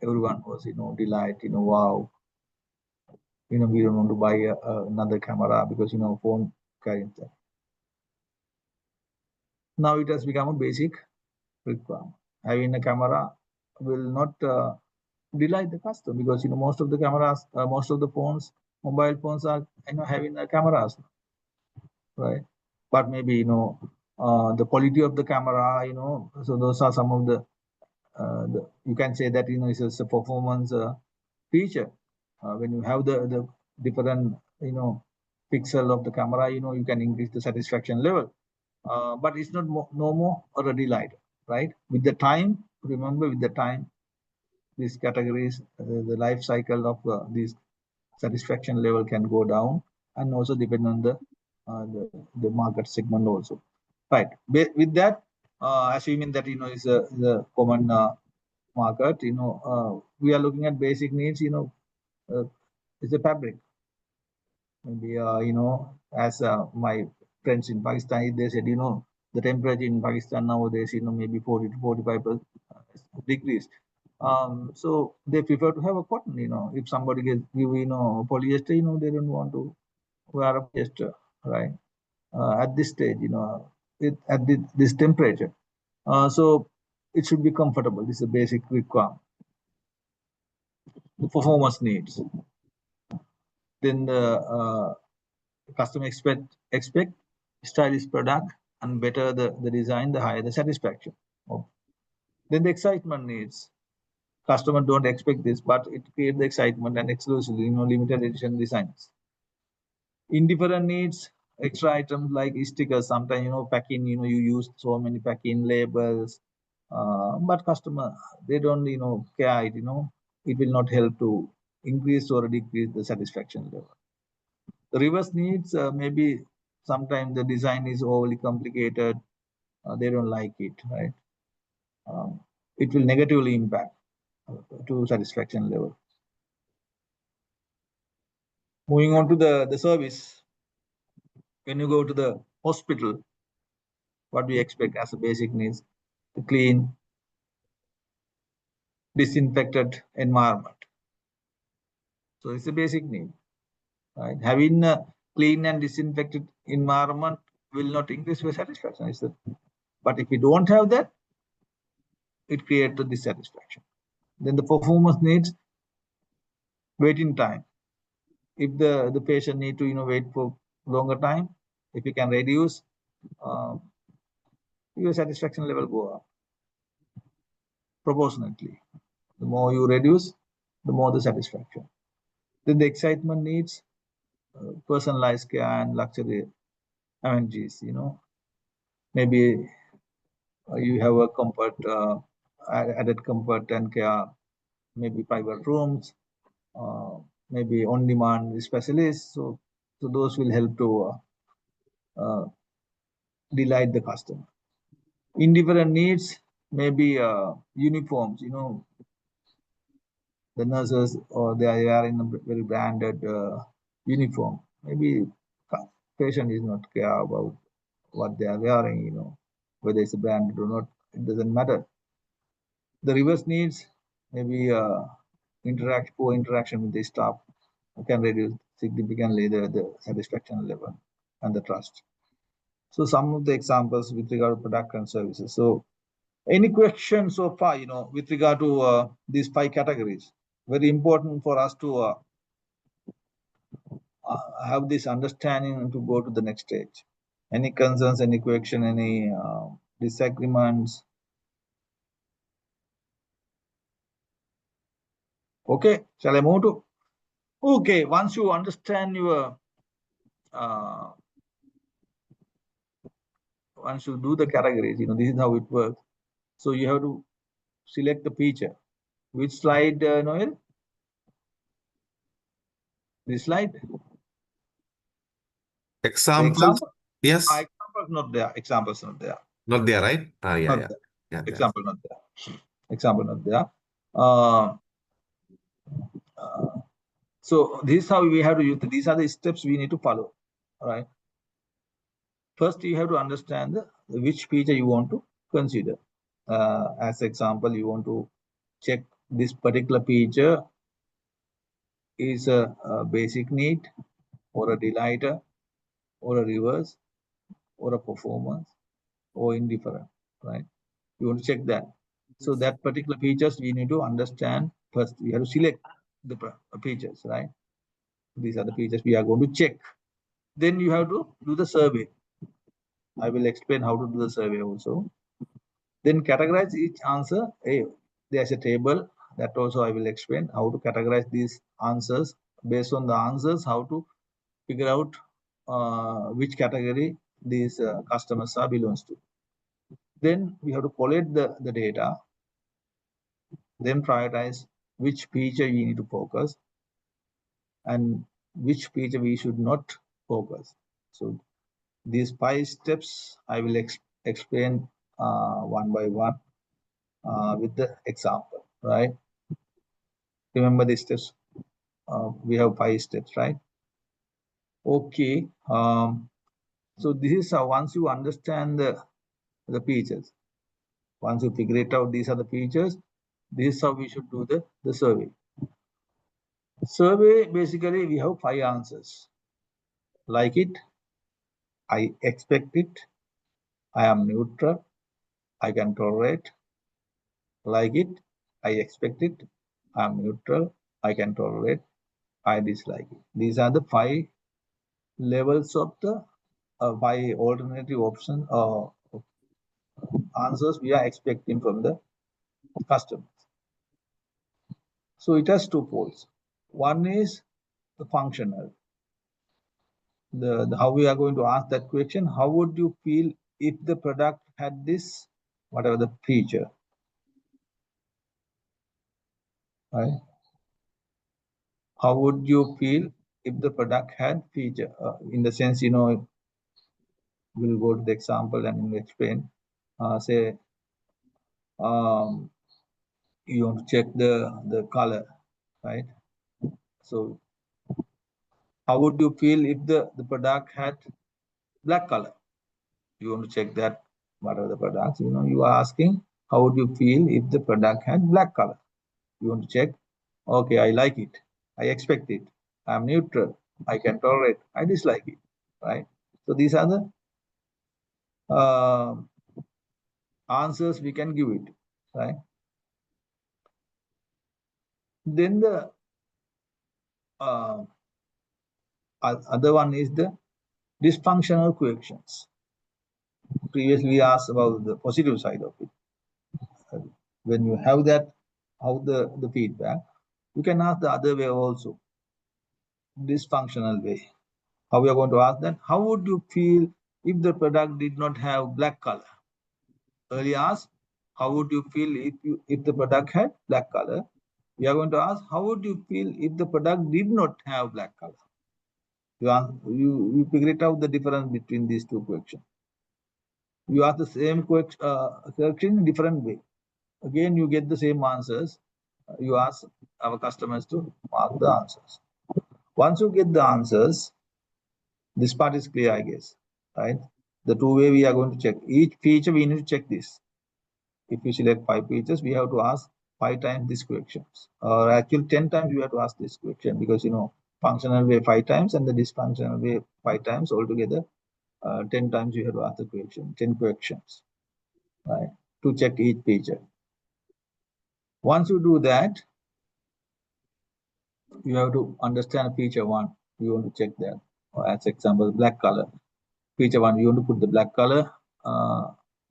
everyone was delight, wow, we don't want to buy another camera because phone carries that. Now it has become a basic requirement. Having a camera will not delight the customer because most of the cameras, most of the phones, mobile phones are having cameras, right? But maybe the quality of the camera, so those are some of the you can say that it's a performance feature. When you have the different pixel of the camera, you can increase the satisfaction level. But it's not no more or a delight, right? With the time, remember, with the time, these categories, the life cycle of these satisfaction level can go down and also depend on the market segment also, right? With that, assuming that is a common market, we are looking at basic needs. It's a fabric. Maybe as my friends in Pakistan, they said the temperature in Pakistan nowadays maybe 40 to 45 degrees. So they prefer to have a cotton. If somebody gives polyester, they don't want to wear a polyester, right? At this stage, at this temperature. So it should be comfortable. This is a basic requirement. The performance needs. Then the customer expect stylish product and better the design, the higher the satisfaction. Then the excitement needs. Customer don't expect this, but it creates the excitement and exclusively, limited edition designs. Indifferent needs, extra items like stickers. Sometimes, packing, you use so many packing labels, but customer, they don't, care, it will not help to increase or decrease the satisfaction level. The reverse needs, maybe sometimes the design is overly complicated. They don't like it, right? It will negatively impact to satisfaction level. Moving on to the service. When you go to the hospital, what we expect as a basic needs, to clean, disinfected environment. So it's a basic need, right? Having a clean and disinfected environment will not increase your satisfaction. But if you don't have that, it creates the dissatisfaction. Then the performance needs, waiting time. If the patient need to wait for longer time, If you can reduce, your satisfaction level go up proportionately. The more you reduce, the more the satisfaction. Then the excitement needs personalized care and luxury amenities. Maybe you have a comfort, added comfort and care, maybe private rooms, maybe on-demand specialists. So those will help to delight the customer. Indifferent needs, maybe uniforms. The nurses, or they are in a very branded uniform. Maybe patient is not care about what they are wearing. Whether it's branded or not, it doesn't matter. The reverse needs, maybe poor interaction with the staff can reduce significantly the satisfaction level and the trust. So some of the examples with regard to product and services. So any questions so far, with regard to these 5 categories? Very important for us to have this understanding to go to the next stage. Any concerns, any question, any disagreements? Okay, shall I move to? Okay, once you understand your, once you do the categories, this is how it works. So you have to select the feature. Which slide, Noel? This slide? Examples. Yes. Examples not there. Examples not there. Not there, right? Yeah, Not yeah. there. Yeah, there. Example not there. Example not there. So this is how we have to use. These are the steps we need to follow. All right. First, you have to understand which feature you want to consider. As example, you want to check this particular feature is a basic need, or a delighter, or a reverse, or a performance, or indifferent, right? You want to check that. So that particular features we need to understand first. We have to select the features, right? These are the features we are going to check. Then you have to do the survey. I will explain how to do the survey also. Then categorize each answer. There's a table that also I will explain how to categorize these answers. Based on the answers, how to figure out which category these customers are belongs to. Then we have to collect the data. Then prioritize which feature we need to focus and which feature we should not focus. So these 5 steps I will explain one by one with the example, right? Remember the steps. We have 5 steps, right? Okay. So this is how, once you understand the features, once you figure it out, these are the features, this is how we should do the survey. Survey, basically, we have 5 answers. Like it, I expect it, I am neutral, I can tolerate. Like it, I expect it, I am neutral, I can tolerate, I dislike it. These are the 5 levels of the 5 alternative option answers we are expecting from the customers. So it has 2 poles. One is the functional. How we are going to ask that question: how would you feel if the product had this, whatever the feature, right? How would you feel if the product had feature? In the sense, we'll go to the example and we'll explain. Say, you want to check the color, right? So how would you feel if the product had black color? You want to check that what are the products, you are asking, how would you feel if the product had black color? You want to check, okay, I like it, I expect it, I'm neutral, I can tolerate, I dislike it, right? So these are the answers we can give it, right? Then the other one is the Dysfunctional coefficients. Previously, we asked about the positive side of it. When you have that, how the feedback, you can ask the other way also. Dysfunctional way. How we are going to ask that? How would you feel if the product did not have black color? Earlier asked, how would you feel if the product had black color? We are going to ask, how would you feel if the product did not have black color? You figure it out the difference between these two questions. You ask the same question in different way. Again, you get the same answers. You ask our customers to mark the answers. Once you get the answers, this part is clear, I guess, right? The two way we are going to check. Each feature we need to check this. If you select 5 features, we have to ask 5 times these questions. Or actually 10 times you have to ask this question because, you know, functional way 5 times and the dysfunctional way 5 times altogether. 10 times you have to ask the question, 10 questions, right? To check each feature. Once you do that, you have to understand feature 1. You want to check that. Or as example, black color. Feature 1, you want to put the black color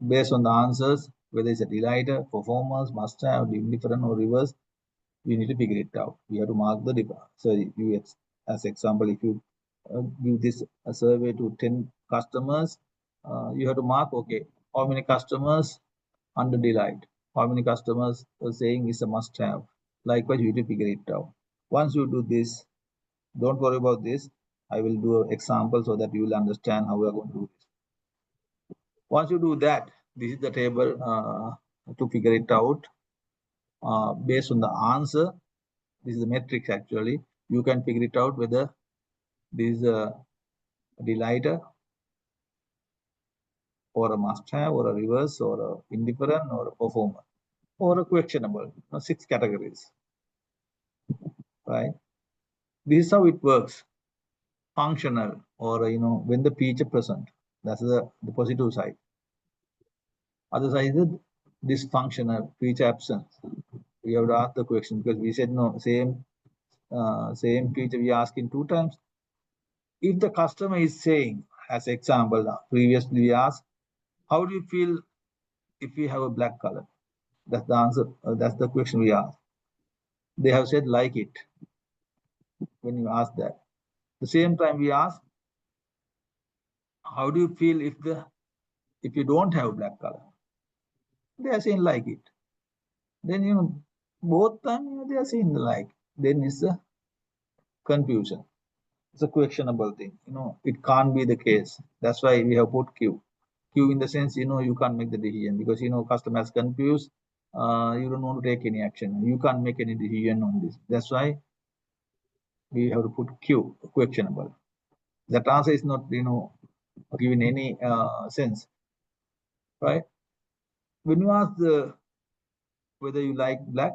based on the answers, whether it's a delighter, performance, must have, indifferent or reverse. You need to figure it out. You have to mark the difference. So you, as example, if you give this a survey to 10 customers, you have to mark, okay, how many customers under delight, how many customers are saying it's a must have. Likewise, you need to figure it out. Once you do this, don't worry about this. I will do an example so that you will understand how we are going to do this. Once you do that, this is the table to figure it out. Based on the answer, this is the matrix actually. You can figure it out whether this is a delighter or a must have or a reverse or a indifferent or a performer or a questionable. 6 categories, right? This is how it works. Functional or, you know, when the feature present, that's the positive side. Other side is dysfunctional, feature absence. We have to ask the question because we said no, same feature we ask in 2 times. If the customer is saying, as example, previously we asked, how do you feel if we have a black color? That's the answer. That's the question we asked. They have said like it when you ask that. The same time we ask, how do you feel if you don't have black color? They are saying like it. Then, you know, both times, you know, they are saying like. Then it's a confusion. It's a questionable thing. You know, it can't be the case. That's why we have put Q. Q in the sense, you know, you can't make the decision because, you know, customer is confused. You don't want to take any action. You can't make any decision on this. That's why we have to put Q, questionable. That answer is not, you know, given any sense, right? When you ask whether you like black,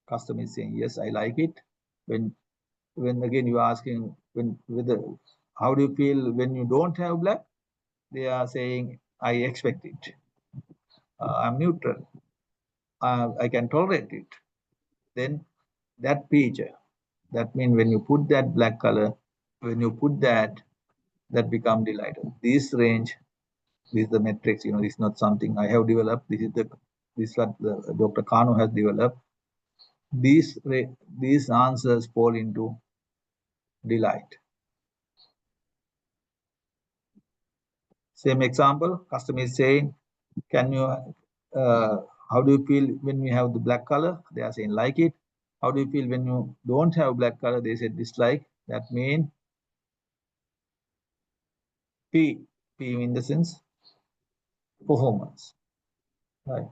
customer is saying yes, I like it. When again you are asking whether how do you feel when you don't have black, they are saying I expect it. I'm neutral. I can tolerate it. Then that feature, that means when you put that black color, when you put that become delighted. This range, this is the matrix. You know, this is not something I have developed. This is what Dr. Kano has developed. These answers fall into delight. Same example, customer is saying, can you, how do you feel when you have the black color? They are saying like it. How do you feel when you don't have black color? They said dislike. That means P in the sense performance, right?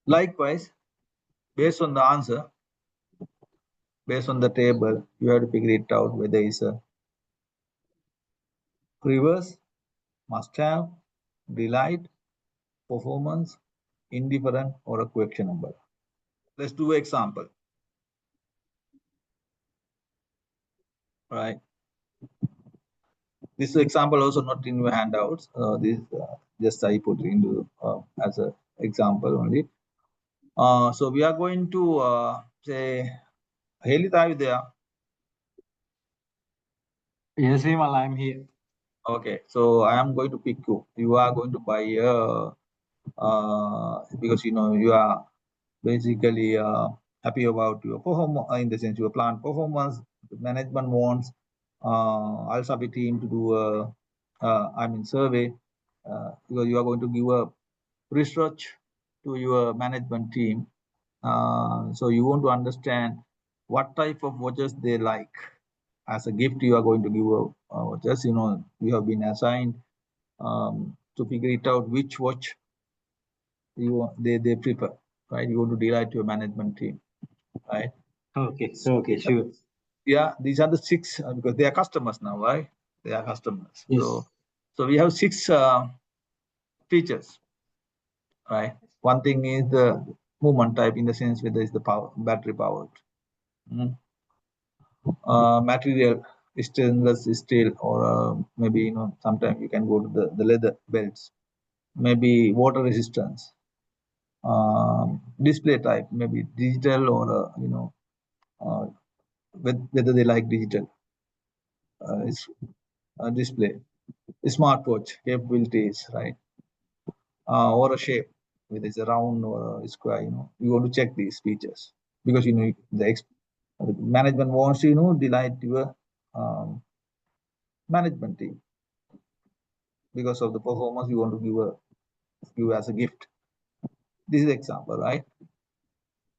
Likewise, based on the answer, based on the table, you have to figure it out whether it's a reverse, must have, delight, performance, indifferent, or a questionable. Let's do an example. Right. This example also not in your handouts. This just I put into as an example only. So we are going to say, Haley, are you there? Yes, Vimal, I'm here. Okay, so I am going to pick you. You are going to buy because you know you are basically happy about your performance in the sense your plant performance. The management wants also the team to do survey because you are going to give a research to your management team. So you want to understand what type of watches they like. As a gift, you are going to give watches. You know, you have been assigned to figure it out which watch they prefer, right? You want to delight your management team, right? Okay, sure. Yeah, these are the 6 because they are customers now, right? They are customers. Yes. So we have 6 features, right? One thing is the movement type in the sense whether it's the power battery powered. Material stainless steel or maybe you know sometimes you can go to the leather belts, maybe water resistance, display type maybe digital or you know whether they like digital display, smartwatch capabilities, right? Or a shape whether it's a round or a square, you know you want to check these features because you know the management wants to you know delight your management team because of the performance you want to give as a gift. This is the example, right?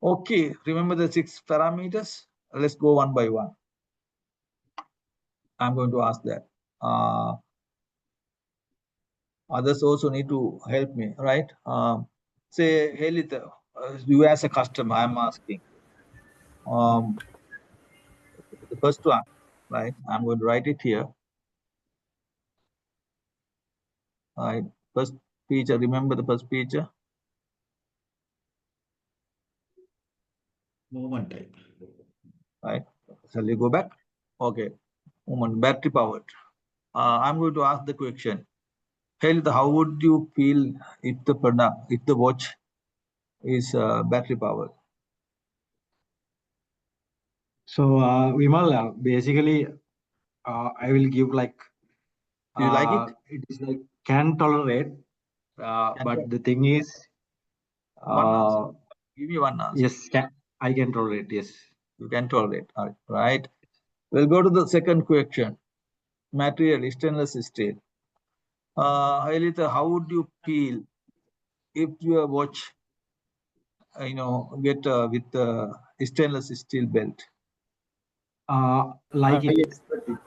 Okay, remember the 6 parameters. Let's go one by one. I'm going to ask that. Others also need to help me, right? Say, hey, Lita, you as a customer, I'm asking. The first one, right? I'm going to write it here. Right, first feature. Remember the first feature. Movement type. Right. Shall we go back? Okay. Movement battery powered. I'm going to ask the question. Hey, how would you feel if the watch is battery powered? So, Vimal, basically, I will give like. Do you like it? It is like can tolerate, but the thing is, One answer. Give me one answer. yes, I can tolerate. Yes. You can tolerate. All right. We'll go to the second question. Material, stainless steel. Hailita, how would you feel if your watch, you know, get with stainless steel belt? Like I it. expect it.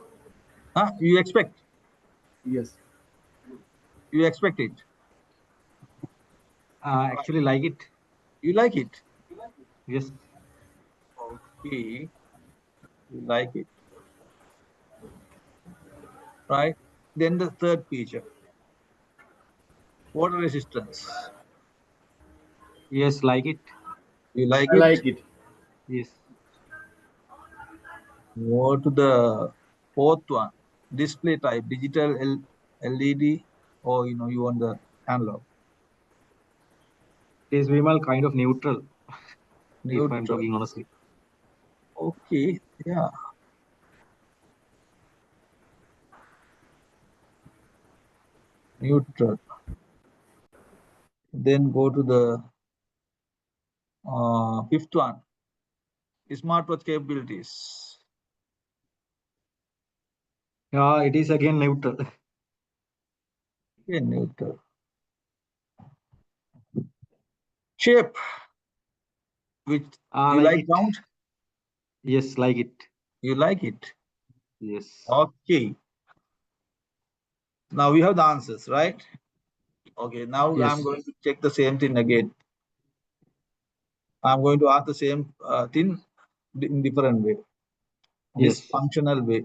Huh? You expect? Yes. You expect it? Actually, like it. You like it? Yes. Okay. You like it. Right. Then the third feature. Water resistance. Yes, like it. You like I it? like it. Yes. Go to the fourth one. Display type, digital LED, or you know, you want the analog. It is Vimal kind of neutral. If I'm Neutral. talking honestly. Okay, yeah. Neutral. Then go to the fifth one. Smartwatch capabilities. Yeah, it is again neutral. Okay, neutral. Shape. Which you like like it. round? Yes, like it. You like it? Yes. Okay. Now we have the answers, right? Okay, now Yes. I'm going to check the same thing again. I'm going to ask the same thing in different way. This functional way.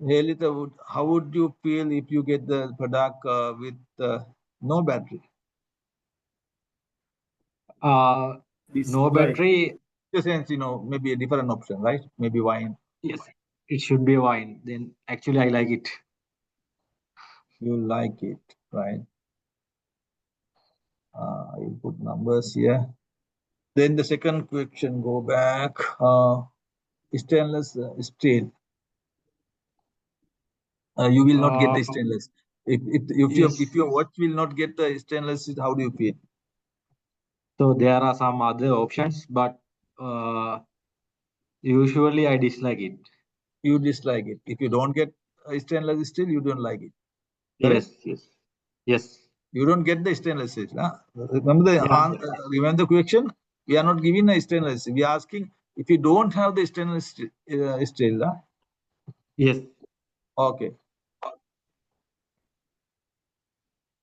Hey, Lita, how would you feel if you get the product with no battery? No battery. In the sense, you know, maybe a different option, right? Maybe wine. Yes, it should be wine. Then actually, I like it. You like it, right? I put numbers here. Then the second question, go back. Stainless steel. You will not get the stainless. If Yes. your watch will not get the stainless, how do you feel? So there are some other options, but usually I dislike it. You dislike it. If you don't get stainless steel, you don't like it. Correct? Yes. You don't get the stainless steel. Huh? Remember the question? We are not giving a stainless steel. We are asking if you don't have the stainless steel. Huh? Yes. Okay.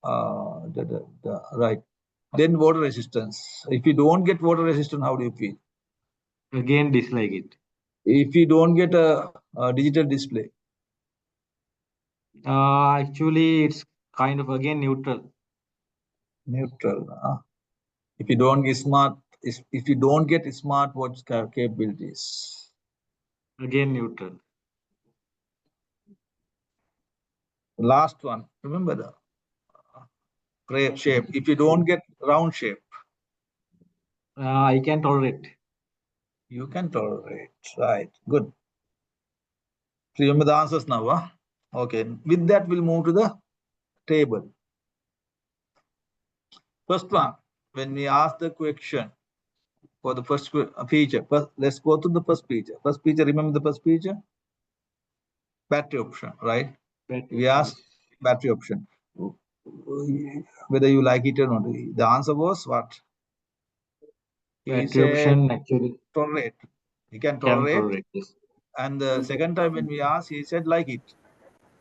Right. Then water resistance. If you don't get water resistance, how do you feel? Again, dislike it. If you don't get a digital display, Actually, it's kind of again neutral. neutral. If you don't get smartwatch capabilities, Again, neutral. last one. Remember the shape. If you don't get round shape, I can tolerate. you can tolerate. Right. Good. Remember the answers now. Huh? Okay. With that, we'll move to the table. First one, when we ask the question for the first feature, let's go to the first feature. First feature, remember the first feature? Battery option, right? We asked battery option. Whether you like it or not. The answer was what? Battery option actually Tolerate. He can can tolerate. tolerate. Yes. And the second time when we asked, he said like it.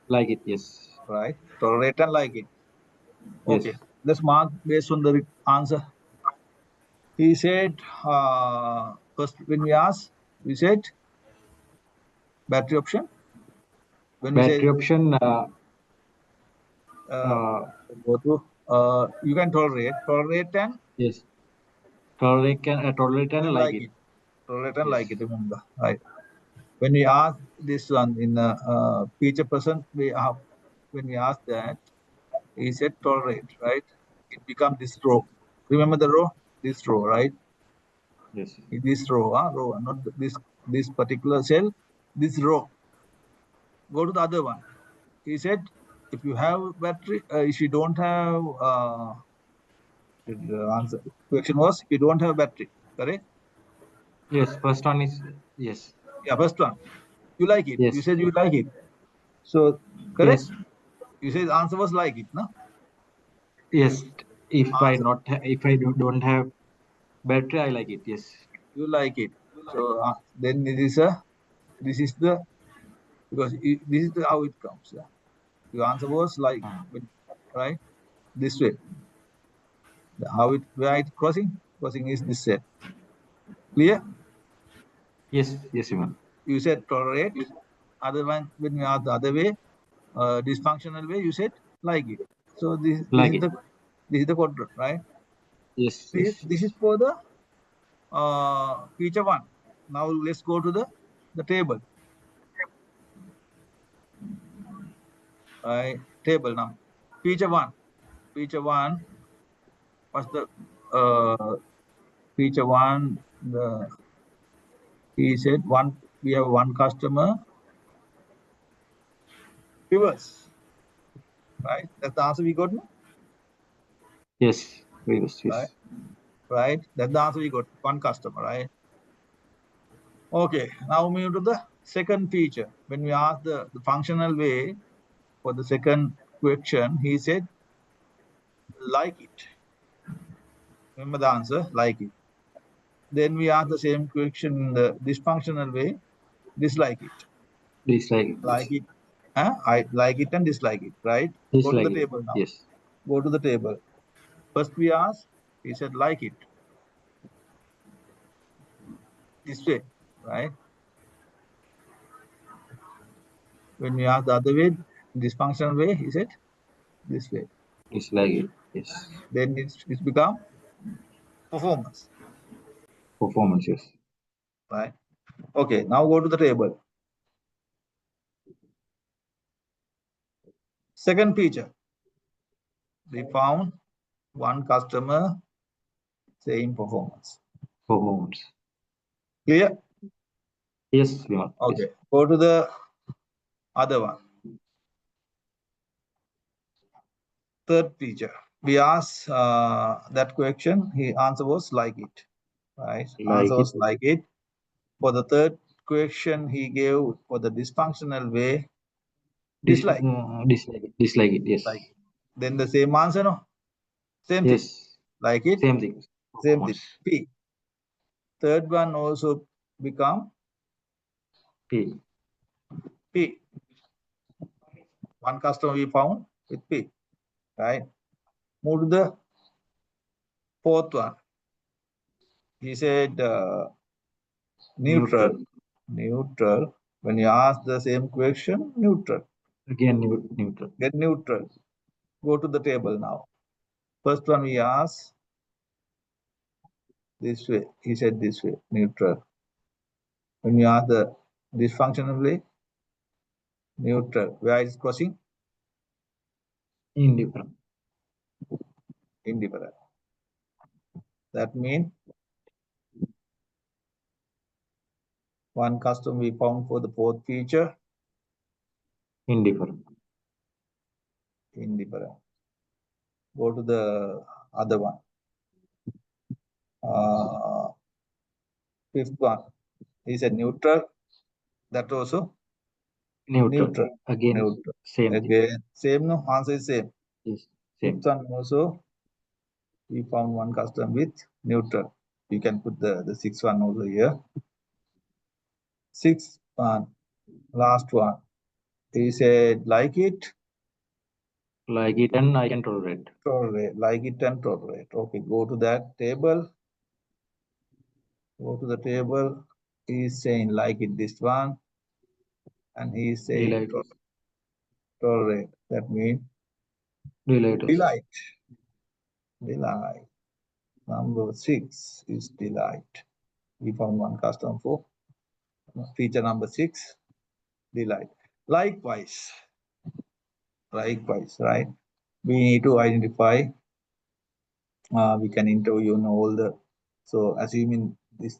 Like it, yes. Right? Tolerate and like it. Okay. Yes. Let's mark based on the answer. He said, first when we asked, we said battery option. When Battery we say option, go to you can tolerate and yes. Tolerate and like it. Tolerate and Yes. like it, remember, right? When we ask this one in feature person, when we ask that, he said tolerate, right? It becomes this row. Remember the row? This row, right? Yes. This row, row, not this particular cell, this row. Go to the other one. He said, if you have battery, if you don't have, the answer question was, if you don't have battery, correct? Yes. First one is yes. Yeah, first one. You like it. Yes. You said you like it. So, correct? Yes. You said the answer was like it, no? Yes. If I Answer. if I don't have battery, I like it. Yes. You like it. So then this is the, because this is how it comes. Yeah. Your answer was like, right? This way. Where it crossing? Crossing is this way. Clear? Yes. Yes, Iman. You said tolerate. Other one, when you are the other way, dysfunctional way, you said like it. So this is the quadrant, right? Yes. This is for the feature one. Now let's go to the table. Right, table now. Feature one. Feature one. What's the feature one? He said one. We have one customer. Reverse. Right. That's the answer we got. No? Yes. Yes. Right. Right. That's the answer we got. One customer. Right. Okay. Now we move to the second feature. When we ask the functional way for the second question, he said like it. Remember the answer, like it. Then we ask the same question in the dysfunctional way, dislike it. Dislike it. Like it. I like it and dislike it, right? Go to the table now. Yes. Go to the table. First we asked, he said like it. This way, right? When we ask the other way, dysfunctional way, he said this way. Dislike it. Yes. Then it's become performance. Performance, yes. Right? Okay, now go to the table. Second feature. We found one customer, same performance. Performance. Clear? Yes, Vimal. Okay. Go to the other one. third feature. We asked that question. His answer was like it, right? Answer was like it. For the third question, he gave for the dysfunctional way, dislike. Dislike it. Yes. Like. Then the same answer, no? Same thing. Yes. Like it. Same thing. Same thing. P. Third one also become P. P. One customer we found with P, right? Move to the fourth one. He said neutral. Neutral. When you ask the same question, neutral. Again, neutral. Get neutral. Go to the table now. First one we asked this way. He said this way, neutral. When you ask the dysfunctional way, neutral. Where is crossing? Indifferent. Indifferent. That means one customer we found for the fourth feature, Indifferent. indifferent. Go to the other one. Fifth one. He said neutral. That also neutral. Again, neutral. same thing. Again, same. No answer is same. Yes. Same. Fifth one also we found one customer with neutral. You can put the sixth one over here. Sixth one, last one. He said like it. Like it and I can tolerate. Tolerate. Like it and tolerate. Okay, go to that table. Go to the table. He's saying like it this one. And he's saying tolerate. That means delight. Delight. Number 6 is delight. We found one customer for feature number 6, delight. Likewise, right? We need to identify. We can interview all the. So assuming this,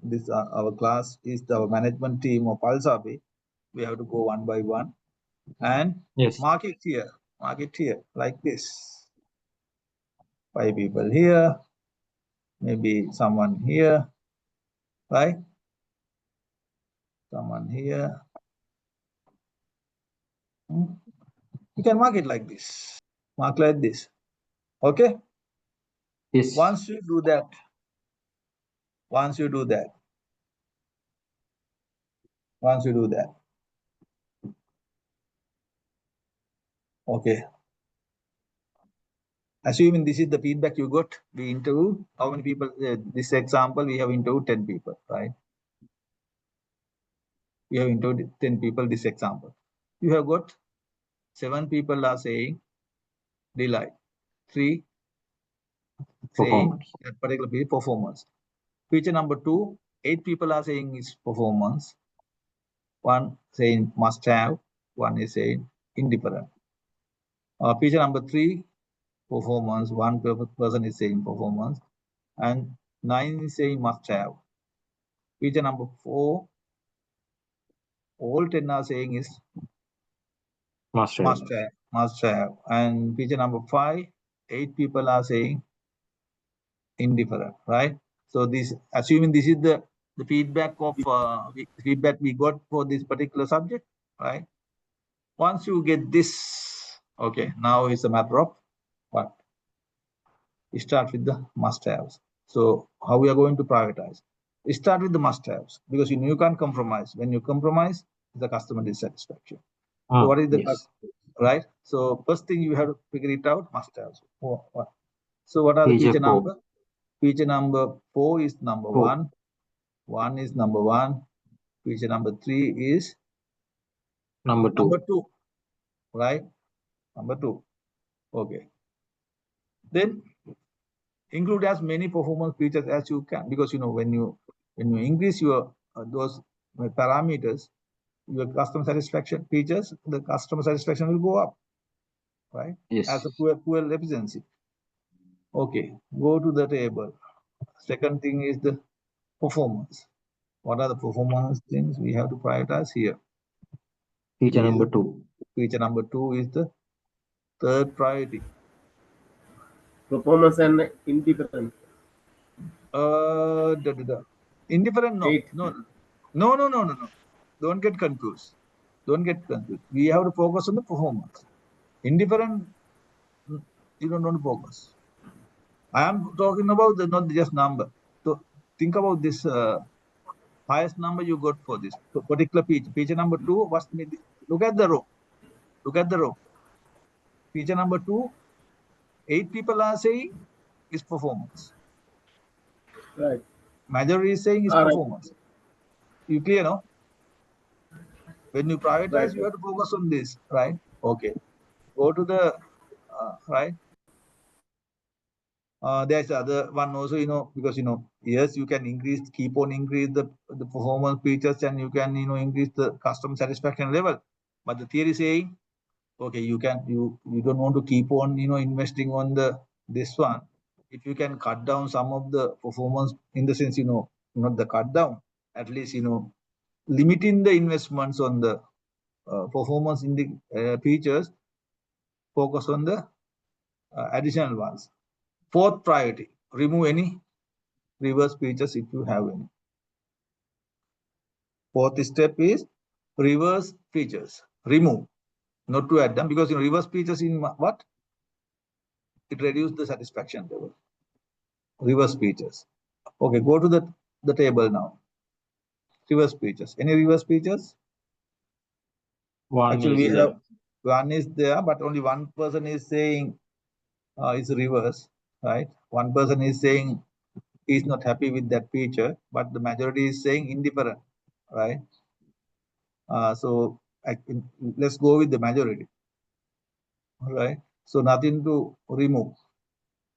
this our class is our management team of Alsabe, we have to go one by one and mark it here. Mark it here like this. 5 people here. Maybe someone here, right? Someone here. You can mark it like this. Mark like this. Okay? Yes. Once you do that, okay. Assuming this is the feedback you got, we interview how many people? This example, we have interviewed 10 people, right? We have interviewed 10 people, this example. You have got 7 people are saying delight. 3 saying that particular performance. Feature number 2, 8 people are saying is performance. 1 saying must have, 1 is saying indifferent. Feature number 3, performance. 1 person is saying performance, and 9 is saying must have. Feature number 4, all 10 are saying is must have. And feature number 5, 8 people are saying indifferent, right? So this, assuming this is the feedback of feedback we got for this particular subject, right? Once you get this, okay, now it's a matter of what? You start with the must-haves. So how we are going to prioritize? You start with the must-haves because you can't compromise. When you compromise, the customer dissatisfaction. So what is the right? So first thing you have to figure it out, must-haves. So what are the feature number? Feature number 4 is number 1. 1 is number 1. Feature number 3 is number 2. Right? Number 2. Okay. Then include as many performance features as you can, because when you increase your those parameters, your customer satisfaction features, the customer satisfaction will go up, right? Yes. As a fuel efficiency. Okay, go to the table. Second thing is the performance. What are the performance things we have to prioritize here? Feature number 2. Feature number 2 is the third priority. Performance and indifferent. Indifferent, no. 8. No. Don't get confused. Don't get confused. We have to focus on the performance. Indifferent, you don't want to focus. I am talking about the not just number. So think about this highest number you got for this particular feature. Feature number 2 was look at the row. Look at the row. Feature number 2, 8 people are saying is performance. Right. Majority is saying is All right. performance. You clear, no? When you prioritize, Right. you have to focus on this, right? Okay. Go to the right. There's other one also, because yes, you can keep on increase the performance features, and you can increase the customer satisfaction level. But the theory saying, okay, you don't want to keep on investing on this one. If you can cut down some of the performance, in the sense not the cut down, at least limiting the investments on the performance in the features, focus on the additional ones. Fourth priority, remove any reverse features if you have any. Fourth step is reverse features. Remove, not to add them, because reverse features in what? It reduces the satisfaction level. Reverse features. Okay, go to the table now. Reverse features. Any reverse features? Actually, we have one is there, but only one person is saying it's reverse, right? One person is saying he's not happy with that feature, but the majority is saying indifferent, right? So let's go with the majority. All right. So nothing to remove.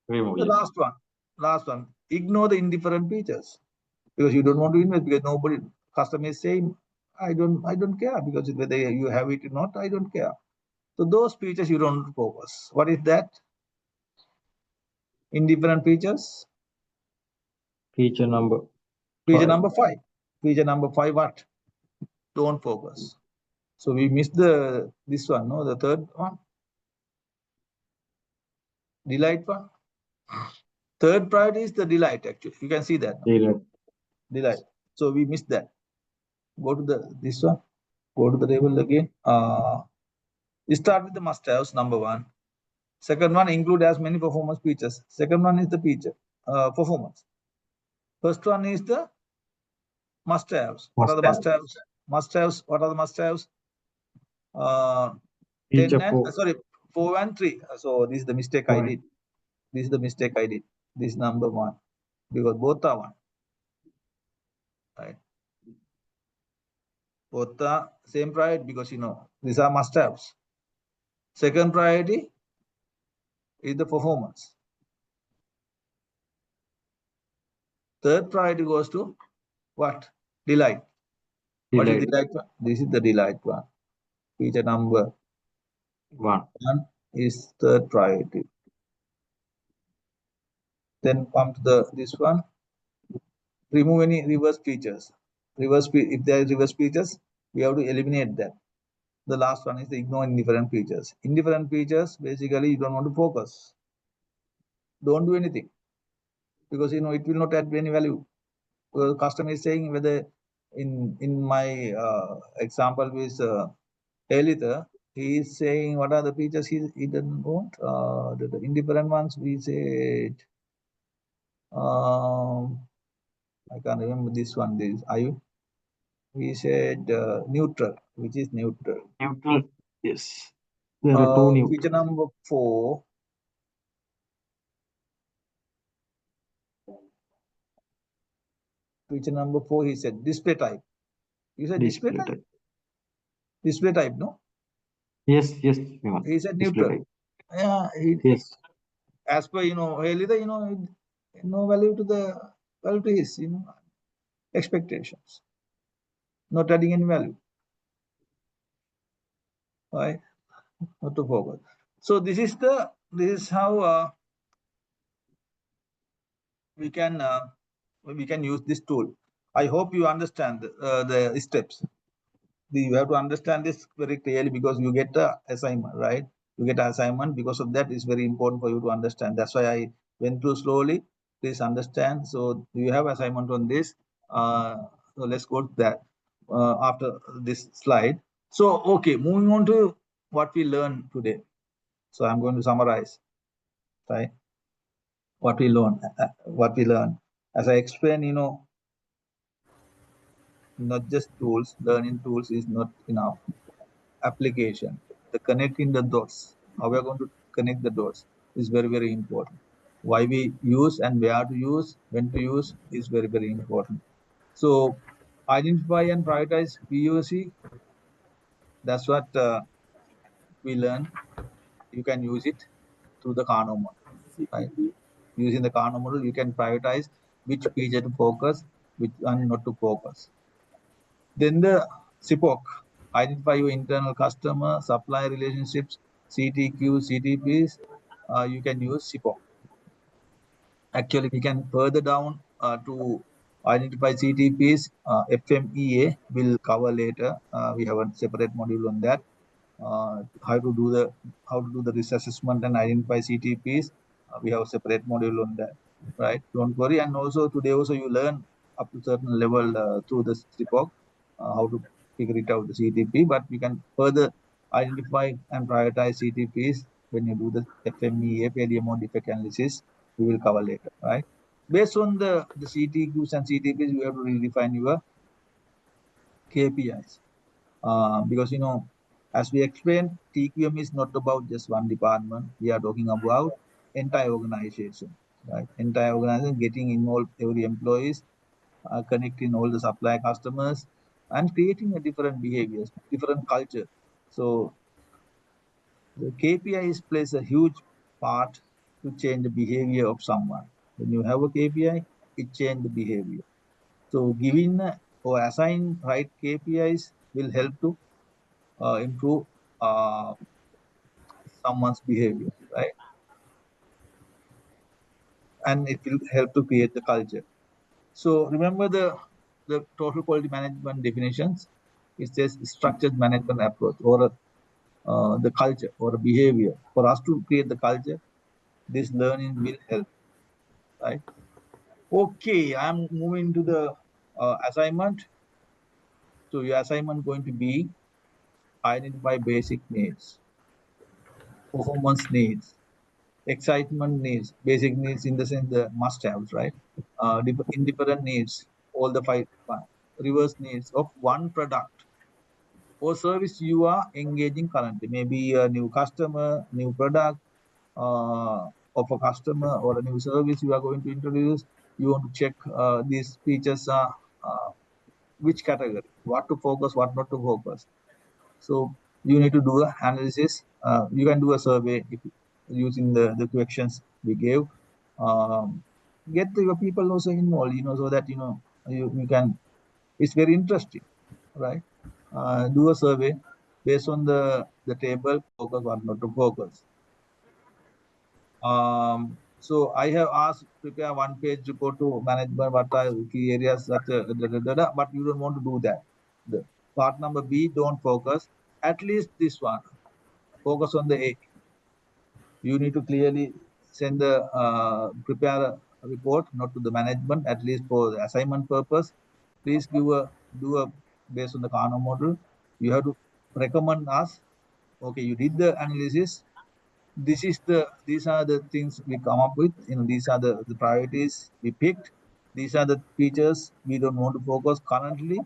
The last one. Ignore the indifferent features, because you don't want to invest, because customer is saying, I don't care, because whether you have it or not, I don't care. So those features you don't focus. What is that? Indifferent features. Feature number Feature number 5. Feature number 5, what? Don't focus. So we missed this one, no? The third one. Delight one. Third priority is the delight, actually. You can see that. Delight. So we missed that. Go to this one. Go to the table again. Start with the must-haves, number 1. Second one, include as many performance features. Second one is the feature, performance. First one is the must-haves. What are the must-haves? Must-haves. What are the must-haves? 10 and 4 and 3. So this is the mistake I did. This is the mistake I did. This is number 1, because both are 1. Right. Both are same priority, because these are must-haves. Second priority is the performance. Third priority goes to what? Delight. What is delight one? This is the delight one. Feature number 1 is third priority. Then come to this one. Remove any reverse features. If there is reverse features, we have to eliminate that. The last one is the ignore indifferent features. Indifferent features, basically, you don't want to focus. Don't do anything, because it will not add any value. The customer is saying, whether in my example with Elitha, he is saying what are the features he doesn't want. The indifferent ones, we said, I can't remember this one. We said neutral, which is neutral. Neutral. Yes. There are 2 neutral. Feature number 4. Feature number 4, he said display type. You said display type? Display type, no? Yes. He said neutral. Yeah. Yes. As per Elitha, no value to his expectations. Not adding any value. Right? Not to focus. So this is how we can use this tool. I hope you understand the steps. You have to understand this very clearly, because you get the assignment, right? You get assignment. Because of that, it's very important for you to understand. That's why I went through slowly. Please understand. So you have assignment on this. So let's go to that after this slide. So, okay, moving on to what we learned today. So I'm going to summarize, right? What we learned. As I explained, not just tools, learning tools is not enough. Application, the connecting the dots, how we are going to connect the dots is very, very important. Why we use and where to use, when to use is very, very important. So identify and prioritize POC. That's what we learn. You can use it through the Kano model, right? Using the Kano model, you can prioritize which feature to focus, which one not to focus. Then the SIPOC, identify your internal customer, supplier relationships, CTQ, CTPs. You can use SIPOC. Actually, we can further down to identify CTPs. FMEA will cover later. We have a separate module on that. How to do the risk assessment and identify CTPs. We have a separate module on that, right? Don't worry. And also today also you learn up to certain level through the SIPOC how to figure it out the CTP. But we can further identify and prioritize CTPs when you do the FMEA failure mode defect analysis. We will cover later, right? Based on the CTQs and CTPs, you have to redefine your KPIs. Because as we explained, TQM is not about just one department. We are talking about entire organization, right? Entire organization, getting involved every employees, connecting all the supply customers, and creating a different behaviors, different culture. So the KPIs plays a huge part to change the behavior of someone. When you have a KPI, it changes the behavior. So giving or assign right KPIs will help to improve someone's behavior, right? And it will help to create the culture. So remember the total quality management definitions. It says structured management approach or the culture or behavior. For us to create the culture, this learning will help, right? Okay, I'm moving to the assignment. So your assignment going to be identify basic needs, performance needs, excitement needs, basic needs in the sense the must-haves, right? Indifferent needs, all the five reverse needs of one product or service you are engaging currently. Maybe a new customer, new product of a customer or a new service you are going to introduce. You want to check these features are which category, what to focus, what not to focus. So you need to do an analysis. You can do a survey using the questions we gave. Get your people also involved, so that you can. It's very interesting, right? Do a survey based on the table. Focus what not to focus. So I have asked prepare one-page report to management. What are key areas such but you don't want to do that. The part number B, don't focus. At least this one. Focus on the A. You need to clearly send the prepare a report, not to the management, at least for the assignment purpose. Please do a based on the Kano model. You have to recommend us. Okay, you did the analysis. These are the things we come up with. These are the priorities we picked. These are the features we don't want to focus currently.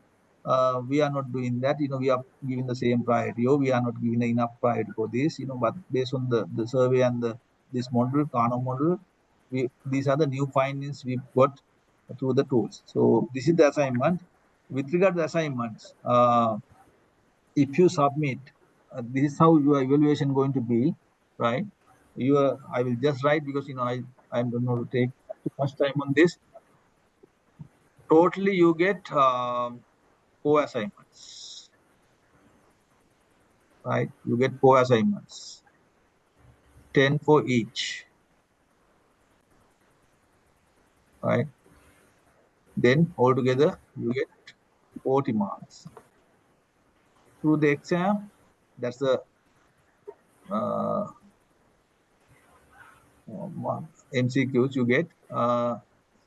We are not doing that. We are giving the same priority. We are not giving enough priority for this. But based on the survey and this model, Kano model, these are the new findings we got through the tools. So this is the assignment. With regard to assignments, if you submit, this is how your evaluation going to be, right? I will just write because I'm not going to take too much time on this. Totally, you get 4 assignments, right? You get 4 assignments, 10 for each, right? Then altogether you get 40 marks. Through the exam, that's the MCQs, you get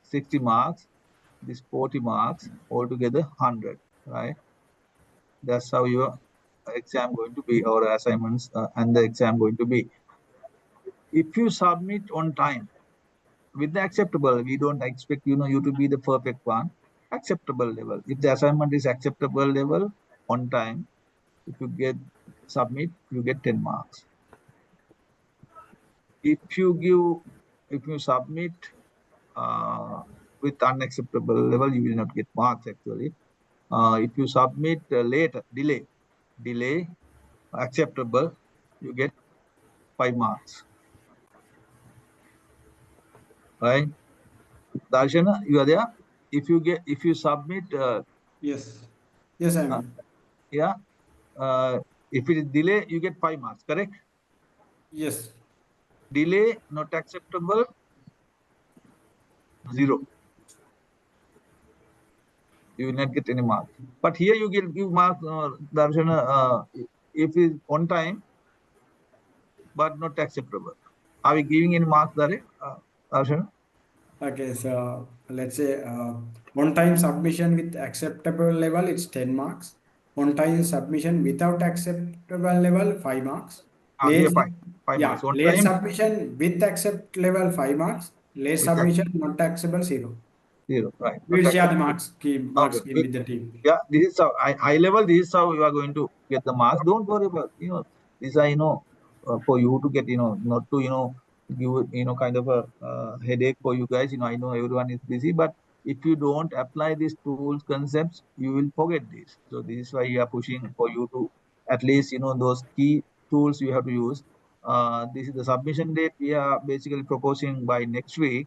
60 marks, this 40 marks, altogether 100, right? That's how your exam going to be, or assignments and the exam going to be. If you submit on time with the acceptable, we don't expect you to be the perfect one. Acceptable level. If the assignment is acceptable level on time, if you get submit, you get 10 marks. If you submit with unacceptable level, you will not get marks actually. If you submit later, delay, acceptable, you get 5 marks. Right? Darshana, you are there? If you submit, Yes. Yes, I am. yeah, if it is delay, you get 5 marks, correct? Yes. Delay, not acceptable, 0. You will not get any marks. But here you give marks, Darshana, if it is on time, but not acceptable. Are we giving any marks there, Darshana? Okay, so let's say on-time submission with acceptable level, it's 10 marks. On-time submission without acceptable level, 5 marks. Here Late, 5 marks. On late time, submission with accept level, 5 marks. Late with submission not acceptable, 0. 0, right? We will Not share the acceptable. marks Okay. scheme with the team. Yeah, this is how high level. This is how you are going to get the marks. Don't worry about these are for you to get not to give kind of a headache for you guys. I know everyone is busy, but if you don't apply these tools concepts, you will forget this. So this is why we are pushing for you to at least those key tools you have to use. This is the submission date. We are basically proposing by next week.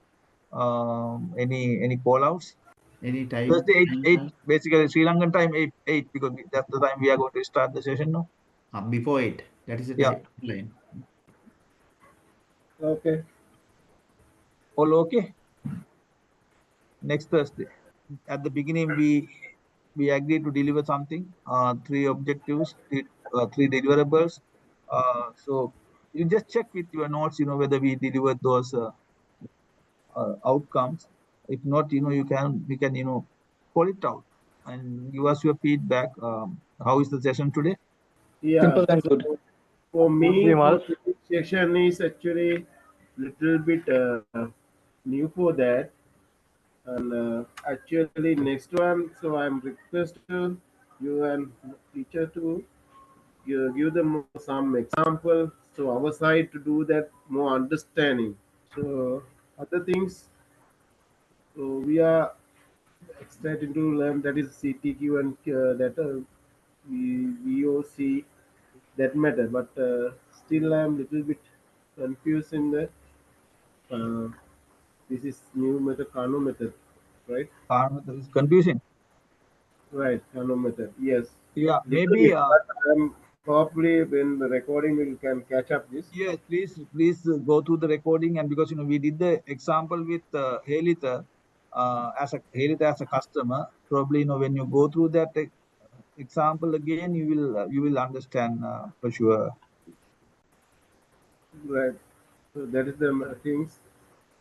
Any call outs? Anytime. Thursday 8, basically Sri Lankan time 8 because that's the time we are going to start the session now. Before 8. That is the Yeah. timeline. Okay. All okay? Next Thursday. At the beginning, we agreed to deliver something, 3 objectives, 3 deliverables. So you just check with your notes, whether we delivered those outcomes. If not, we can call it out and give us your feedback. How is the session today? Yeah. Simple and good. For me, Vimal. for today's session is actually little bit new for that. And actually next one, so I'm request to you and teacher to give them some example. So our side to do that more understanding. So other things, so we are excited to learn that is CTQ and that VOC that matter, but still I'm little bit confused in the uh, this is new method, Kano method, right? That is confusing. Right, Kano method. Yes. Yeah, Little maybe. bit, but hopefully when the recording we can catch up this. Yes, please go through the recording, and because we did the example with Helita as a customer. Probably when you go through that example again, you will understand for sure. Right. So that is the things.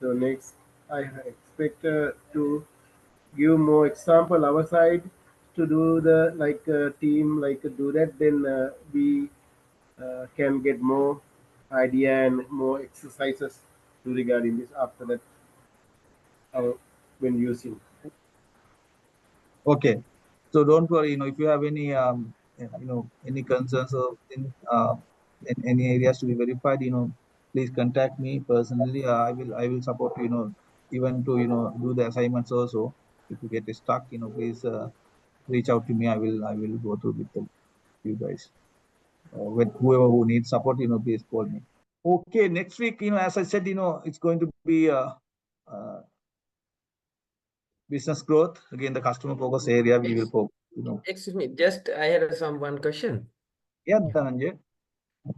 So next, I expect to give more example our side to do the like team like do that. Then we can get more idea and more exercises regarding this after that. When using. Okay, so don't worry. If you have any any concerns or in any areas to be verified, please contact me personally. I will support you. Even to do the assignments also. If you get stuck, please reach out to me. I will go through with you guys. With whoever who needs support, please call me. Okay, next week, as I said, it's going to be business growth. Again, the customer focus area we will focus. Excuse me, just I had one question. Yeah, Dhananjay.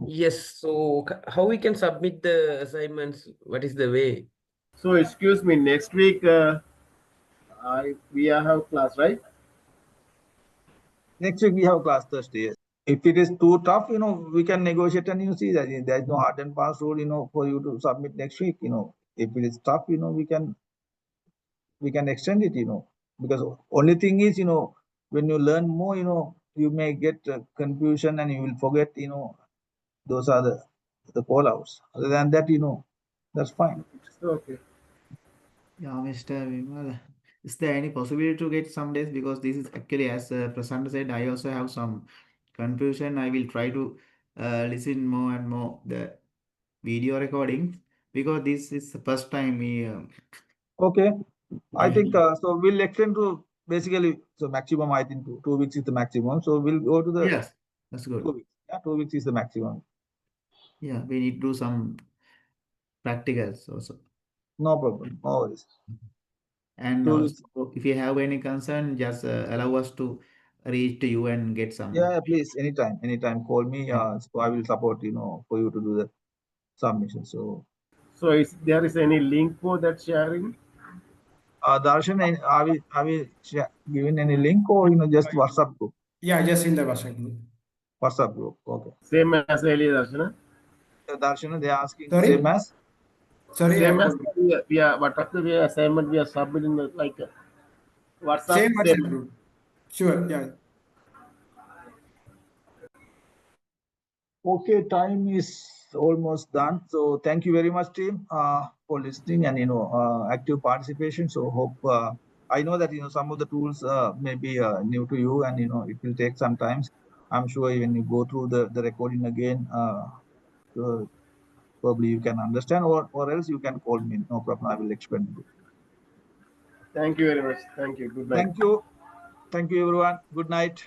Yes, so how we can submit the assignments? What is the way? So excuse me, next week we have class, right? Next week we have class Thursday. Yes. If it is too tough, we can negotiate and see that there is no hard and fast rule, for you to submit next week. If it is tough, we can extend it. Because only thing is, when you learn more, you may get confusion and you will forget. Those are the call outs. Other than that, that's fine. Okay. Yeah, Mr. Vimal, is there any possibility to get some days? Because this is actually, as Prasanna said, I also have some confusion. I will try to listen more and more the video recordings, because this is the first time we. Okay. I think so. We'll extend to basically, so maximum, I think 2 weeks is the maximum. So we'll go to the Yes, that's good. 2 weeks. Yeah, 2 weeks is the maximum. Yeah, we need to do some practicals also. No problem. No worries. And 2 weeks. also, if you have any concern, just allow us to reach to you and get some. Yeah, please, anytime, call me. So I will support, for you to do the submission. So, So is there is any link for that sharing? Darshan, are we giving any link or just WhatsApp group? Yeah, just in the WhatsApp group. WhatsApp group. Okay. Same as earlier, Darshana? Darshan, they are asking Sorry? same as. Sorry, Same as we are whatever we assignment we are submitting like WhatsApp. same WhatsApp group. Sure, yeah. Okay, time is almost done. So thank you very much, team, for listening and active participation. So hope I know that some of the tools may be new to you, and it will take some time. I'm sure when you go through the recording again, probably you can understand, or else you can call me. No problem. I will explain to you. Thank you very much. Thank you. Good night. Thank you. Thank you, everyone. Good night.